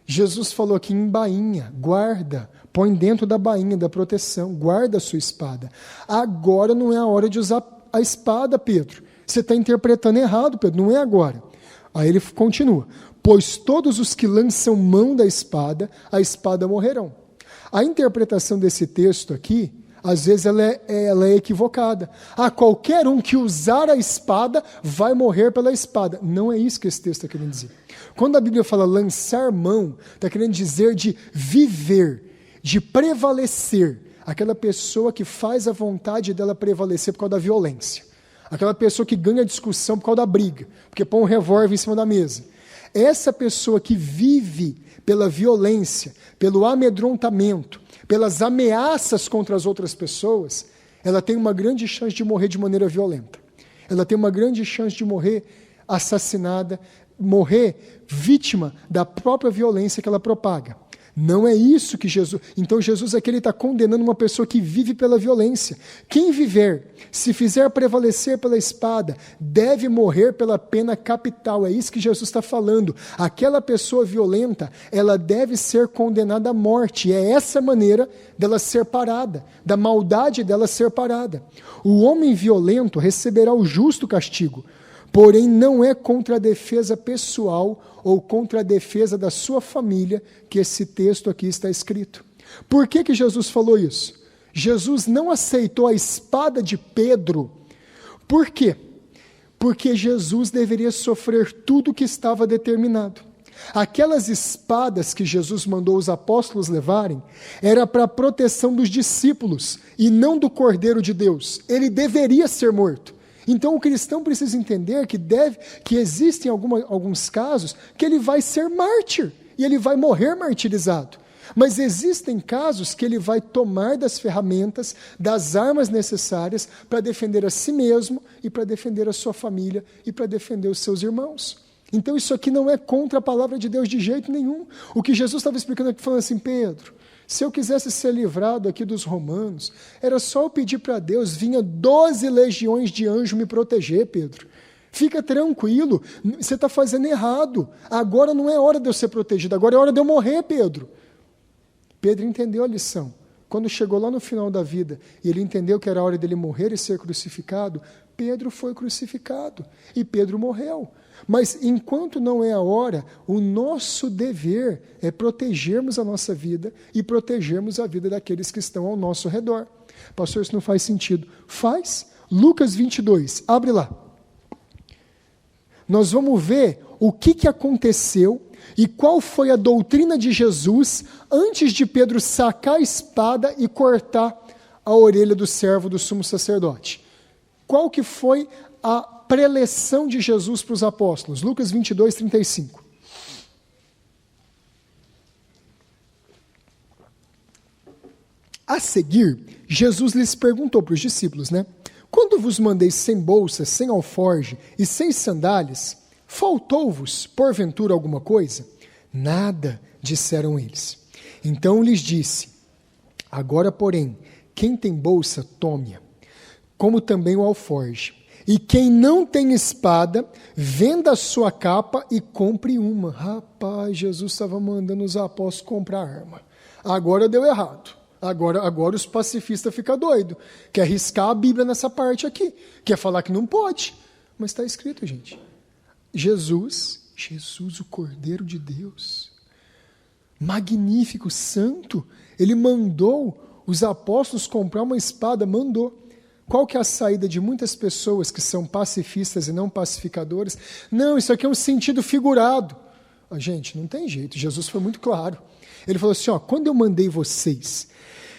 B: Jesus falou aqui, embainha, guarda, põe dentro da bainha da proteção, guarda a sua espada. Agora não é a hora de usar a espada, Pedro. Você está interpretando errado, Pedro, não é agora. Aí ele continua, pois todos os que lançam mão da espada, a espada morrerão. A interpretação desse texto aqui, às vezes ela é equivocada. Qualquer um que usar a espada vai morrer pela espada. Não é isso que esse texto está querendo dizer. Quando a Bíblia fala lançar mão, está querendo dizer de viver, de prevalecer. Aquela pessoa que faz a vontade dela prevalecer por causa da violência. Aquela pessoa que ganha discussão por causa da briga, porque põe um revólver em cima da mesa. Essa pessoa que vive pela violência, pelo amedrontamento, pelas ameaças contra as outras pessoas, ela tem uma grande chance de morrer de maneira violenta. Ela tem uma grande chance de morrer assassinada, morrer vítima da própria violência que ela propaga. Não é isso que Jesus... Então Jesus aqui está condenando uma pessoa que vive pela violência. Quem viver, se fizer prevalecer pela espada, deve morrer pela pena capital. É isso que Jesus está falando. Aquela pessoa violenta, ela deve ser condenada à morte. E é essa maneira dela ser parada, da maldade dela ser parada. O homem violento receberá o justo castigo, porém não é contra a defesa pessoal ou contra a defesa da sua família que esse texto aqui está escrito. Por que Jesus falou isso? Jesus não aceitou a espada de Pedro. Por quê? Porque Jesus deveria sofrer tudo o que estava determinado. Aquelas espadas que Jesus mandou os apóstolos levarem era para a proteção dos discípulos e não do Cordeiro de Deus. Ele deveria ser morto. Então o cristão precisa entender que existem alguns casos que ele vai ser mártir e ele vai morrer martirizado. Mas existem casos que ele vai tomar das ferramentas, das armas necessárias para defender a si mesmo e para defender a sua família e para defender os seus irmãos. Então isso aqui não é contra a palavra de Deus de jeito nenhum. O que Jesus estava explicando aqui, falando assim: Pedro, se eu quisesse ser livrado aqui dos romanos, era só eu pedir para Deus, vinha 12 legiões de anjos me proteger, Pedro. Fica tranquilo, você está fazendo errado. Agora não é hora de eu ser protegido, agora é hora de eu morrer, Pedro. Pedro entendeu a lição. Quando chegou lá no final da vida, e ele entendeu que era hora dele morrer e ser crucificado, Pedro foi crucificado e Pedro morreu. Mas enquanto não é a hora, o nosso dever é protegermos a nossa vida e protegermos a vida daqueles que estão ao nosso redor. Pastor, isso não faz sentido. Faz? Lucas 22, abre lá. Nós vamos ver o que aconteceu e qual foi a doutrina de Jesus antes de Pedro sacar a espada e cortar a orelha do servo do sumo sacerdote. Qual que foi a preleção de Jesus para os apóstolos? Lucas 22, 35. A seguir, Jesus lhes perguntou para os discípulos, quando vos mandei sem bolsa, sem alforge e sem sandálias, faltou-vos, porventura, alguma coisa? Nada, disseram eles. Então lhes disse: agora, porém, quem tem bolsa, tome-a, como também o alforge. E quem não tem espada, venda a sua capa e compre uma. Rapaz, Jesus estava mandando os apóstolos comprar arma. Agora deu errado. Agora os pacifistas ficam doidos. Quer arriscar a Bíblia nessa parte aqui. Quer falar que não pode. Mas está escrito, gente. Jesus, o Cordeiro de Deus, magnífico, santo, ele mandou os apóstolos comprar uma espada, mandou. Qual que é a saída de muitas pessoas que são pacifistas e não pacificadores? Não, isso aqui é um sentido figurado. Gente, não tem jeito, Jesus foi muito claro. Ele falou assim, quando eu mandei vocês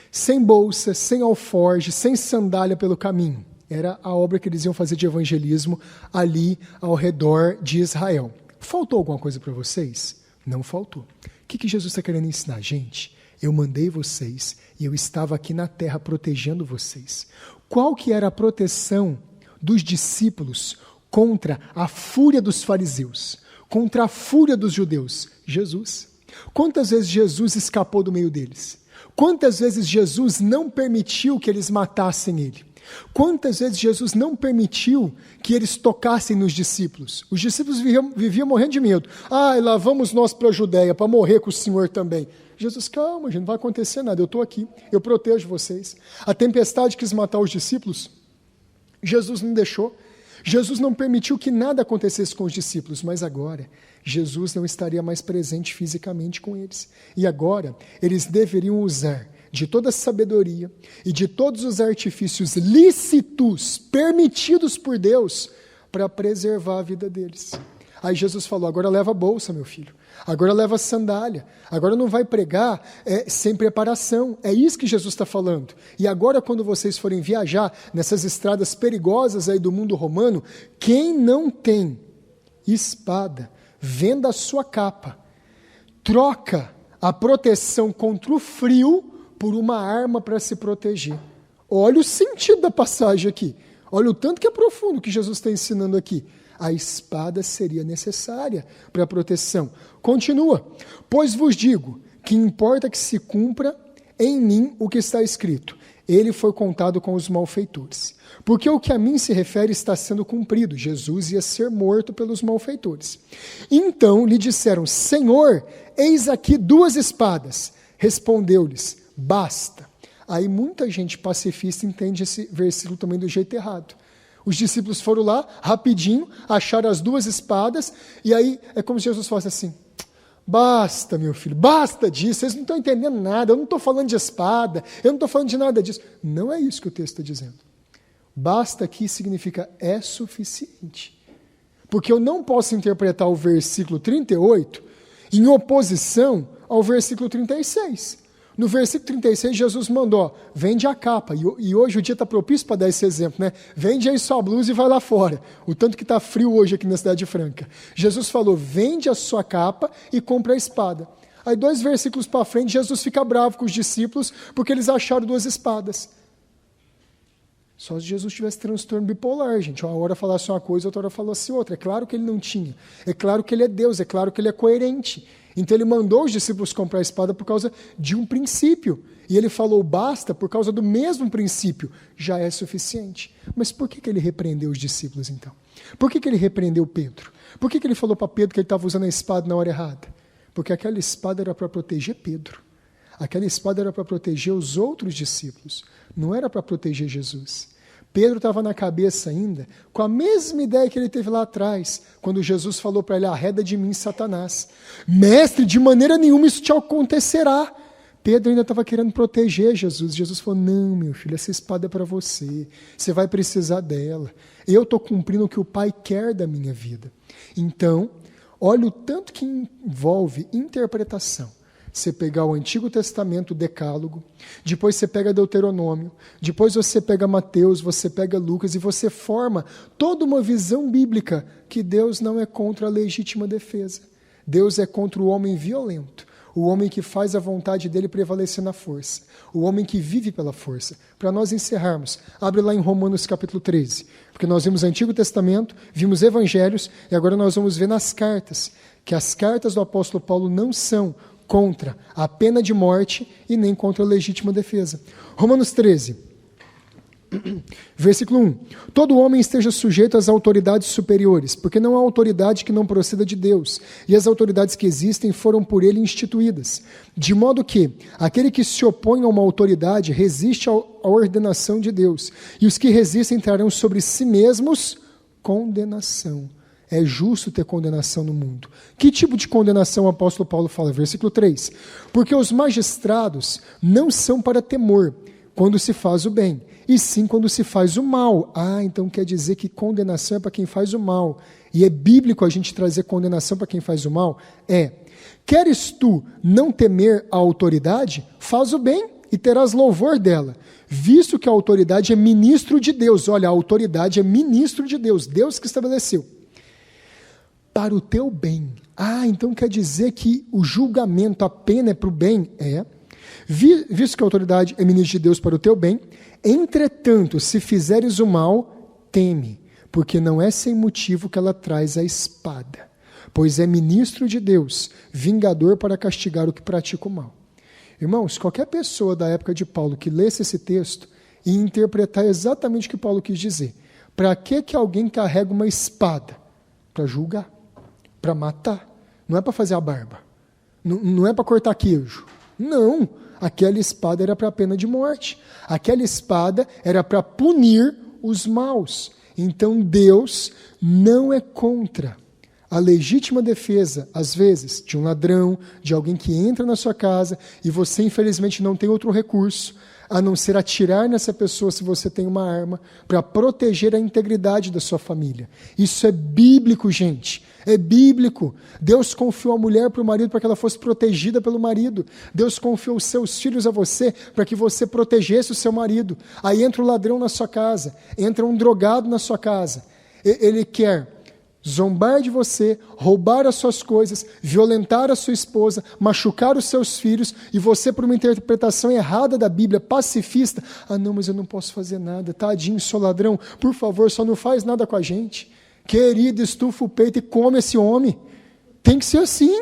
B: sem bolsa, sem alforge, sem sandália pelo caminho, era a obra que eles iam fazer de evangelismo ali ao redor de Israel. Faltou alguma coisa para vocês? Não faltou. O que Jesus está querendo ensinar? Gente, eu mandei vocês e eu estava aqui na terra protegendo vocês. Qual que era a proteção dos discípulos contra a fúria dos fariseus, contra a fúria dos judeus? Jesus. Quantas vezes Jesus escapou do meio deles? Quantas vezes Jesus não permitiu que eles matassem ele? Quantas vezes Jesus não permitiu que eles tocassem nos discípulos? Os discípulos viviam morrendo de medo. Lá vamos nós para a Judéia, para morrer com o Senhor também. Jesus, calma, gente, não vai acontecer nada, eu estou aqui, eu protejo vocês. A tempestade quis matar os discípulos, Jesus não deixou. Jesus não permitiu que nada acontecesse com os discípulos, mas agora Jesus não estaria mais presente fisicamente com eles. E agora eles deveriam usar de toda a sabedoria e de todos os artifícios lícitos, permitidos por Deus, para preservar a vida deles. Aí Jesus falou, agora leva a bolsa, meu filho. Agora leva a sandália. Agora não vai pregar sem preparação. É isso que Jesus está falando. E agora, quando vocês forem viajar nessas estradas perigosas aí do mundo romano, quem não tem espada, venda a sua capa. Troca a proteção contra o frio por uma arma para se proteger. Olha o sentido da passagem aqui. Olha o tanto que é profundo que Jesus está ensinando aqui. A espada seria necessária para a proteção. Continua. Pois vos digo que importa que se cumpra em mim o que está escrito. Ele foi contado com os malfeitores. Porque o que a mim se refere está sendo cumprido. Jesus ia ser morto pelos malfeitores. Então lhe disseram: Senhor, eis aqui 2 espadas. Respondeu-lhes: basta. Aí muita gente pacifista entende esse versículo também do jeito errado. Os discípulos foram lá, rapidinho, acharam as 2 espadas, e aí é como se Jesus fosse assim: basta, meu filho, basta disso, vocês não estão entendendo nada, eu não estou falando de espada, eu não estou falando de nada disso. Não é isso que o texto está dizendo. Basta aqui significa é suficiente. Porque eu não posso interpretar o versículo 38 em oposição ao versículo 36. No versículo 36, Jesus mandou: vende a capa. E hoje o dia está propício para dar esse exemplo, né? Vende aí sua blusa e vai lá fora. O tanto que está frio hoje aqui na Cidade Franca. Jesus falou: vende a sua capa e compra a espada. Aí 2 versículos para frente, Jesus fica bravo com os discípulos porque eles acharam 2 espadas. Só se Jesus tivesse transtorno bipolar, gente. Uma hora falasse uma coisa, outra hora falasse outra. É claro que ele não tinha. É claro que ele é Deus, é claro que ele é coerente. Então ele mandou os discípulos comprar a espada por causa de um princípio. E ele falou basta por causa do mesmo princípio. Já é suficiente. Mas por que ele repreendeu os discípulos então? Por que ele repreendeu Pedro? Por que ele falou para Pedro que ele estava usando a espada na hora errada? Porque aquela espada era para proteger Pedro. Aquela espada era para proteger os outros discípulos. Não era para proteger Jesus. Pedro estava na cabeça ainda com a mesma ideia que ele teve lá atrás, quando Jesus falou para ele: arreda de mim, Satanás. Mestre, de maneira nenhuma isso te acontecerá. Pedro ainda estava querendo proteger Jesus. Jesus falou: não, meu filho, essa espada é para você. Você vai precisar dela. Eu estou cumprindo o que o Pai quer da minha vida. Então, olha o tanto que envolve interpretação. Você pegar o Antigo Testamento, o Decálogo, depois você pega Deuteronômio, depois você pega Mateus, você pega Lucas e você forma toda uma visão bíblica que Deus não é contra a legítima defesa. Deus é contra o homem violento, o homem que faz a vontade dele prevalecer na força, o homem que vive pela força. Para nós encerrarmos, abre lá em Romanos capítulo 13, porque nós vimos o Antigo Testamento, vimos Evangelhos e agora nós vamos ver nas cartas, que as cartas do apóstolo Paulo não são contra a pena de morte e nem contra a legítima defesa. Romanos 13, versículo 1. Todo homem esteja sujeito às autoridades superiores, porque não há autoridade que não proceda de Deus, e as autoridades que existem foram por ele instituídas. De modo que aquele que se opõe a uma autoridade resiste à ordenação de Deus, e os que resistem trarão sobre si mesmos condenação. É justo ter condenação no mundo. Que tipo de condenação o apóstolo Paulo fala? Versículo 3. Porque os magistrados não são para temor quando se faz o bem, e sim quando se faz o mal. Então quer dizer que condenação é para quem faz o mal. E é bíblico a gente trazer condenação para quem faz o mal? Queres tu não temer a autoridade? Faz o bem e terás louvor dela, visto que a autoridade é ministro de Deus. Olha, a autoridade é ministro de Deus, Deus que estabeleceu. Para o teu bem. Então quer dizer que o julgamento, a pena é para o bem? Visto que a autoridade é ministro de Deus para o teu bem, entretanto, se fizeres o mal, teme, porque não é sem motivo que ela traz a espada, pois é ministro de Deus, vingador para castigar o que pratica o mal. Irmãos, qualquer pessoa da época de Paulo que lesse esse texto e interpretar exatamente o que Paulo quis dizer, para que alguém carrega uma espada? Para julgar. Para matar, não é para fazer a barba, não é para cortar queijo, não, aquela espada era para a pena de morte, aquela espada era para punir os maus. Então Deus não é contra a legítima defesa, às vezes, de um ladrão, de alguém que entra na sua casa e você infelizmente não tem outro recurso a não ser atirar nessa pessoa se você tem uma arma, para proteger a integridade da sua família. Isso é bíblico, gente. É bíblico. Deus confiou a mulher para o marido para que ela fosse protegida pelo marido. Deus confiou os seus filhos a você para que você protegesse o seu marido. Aí entra o ladrão na sua casa, entra um drogado na sua casa. Ele quer zombar de você, roubar as suas coisas, violentar a sua esposa, machucar os seus filhos, e você, por uma interpretação errada da Bíblia, pacifista, não, mas eu não posso fazer nada, tadinho, sou ladrão, por favor, só não faz nada com a gente. Querido, estufa o peito e come esse homem. Tem que ser assim.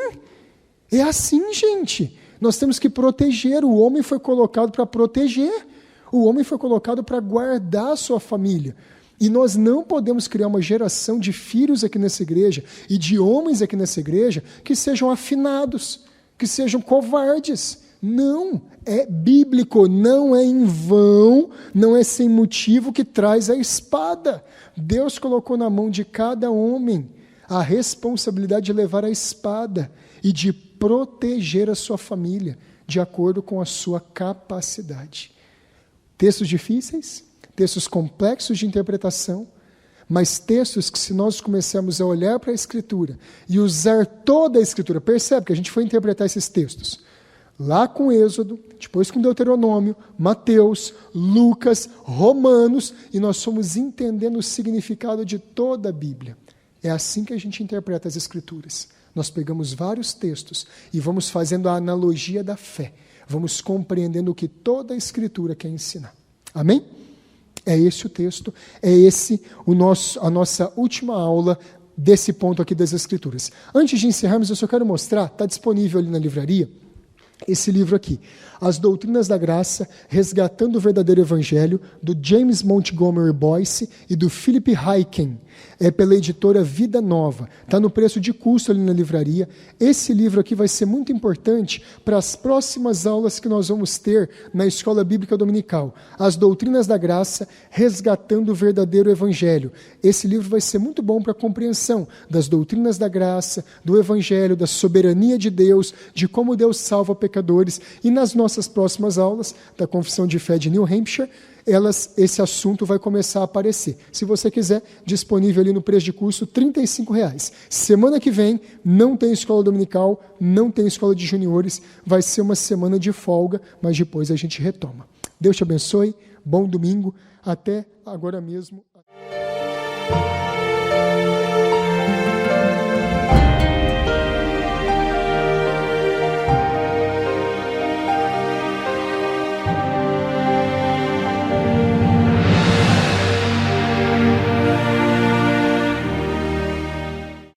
B: É assim, gente. Nós temos que proteger. O homem foi colocado para proteger. O homem foi colocado para guardar a sua família. E nós não podemos criar uma geração de filhos aqui nessa igreja e de homens aqui nessa igreja que sejam afinados, que sejam covardes. Não, é bíblico, não é em vão, não é sem motivo que traz a espada. Deus colocou na mão de cada homem a responsabilidade de levar a espada e de proteger a sua família, de acordo com a sua capacidade. Textos difíceis, textos complexos de interpretação, mas textos que, se nós começarmos a olhar para a Escritura e usar toda a Escritura, percebe que a gente foi interpretar esses textos lá com Êxodo, depois com Deuteronômio, Mateus, Lucas, Romanos, e nós fomos entendendo o significado de toda a Bíblia. É assim que a gente interpreta as Escrituras. Nós pegamos vários textos e vamos fazendo a analogia da fé. Vamos compreendendo o que toda a Escritura quer ensinar. Amém? É esse o texto, é esse a nossa última aula desse ponto aqui das Escrituras. Antes de encerrarmos, eu só quero mostrar, está disponível ali na livraria, esse livro aqui, As Doutrinas da Graça, Resgatando o Verdadeiro Evangelho, do James Montgomery Boyce e do Philip Ryken. É pela editora Vida Nova. Está no preço de custo ali na livraria. Esse livro aqui vai ser muito importante para as próximas aulas que nós vamos ter na Escola Bíblica Dominical. As Doutrinas da Graça, Resgatando o Verdadeiro Evangelho. Esse livro vai ser muito bom para a compreensão das doutrinas da graça, do Evangelho, da soberania de Deus, de como Deus salva pecadores. E nas nossas próximas aulas da Confissão de Fé de New Hampshire, esse assunto vai começar a aparecer. Se você quiser, disponível ali no preço de custo, R$35. Semana que vem, não tem escola dominical, não tem escola de juniores, vai ser uma semana de folga, mas depois a gente retoma. Deus te abençoe, bom domingo, até agora mesmo.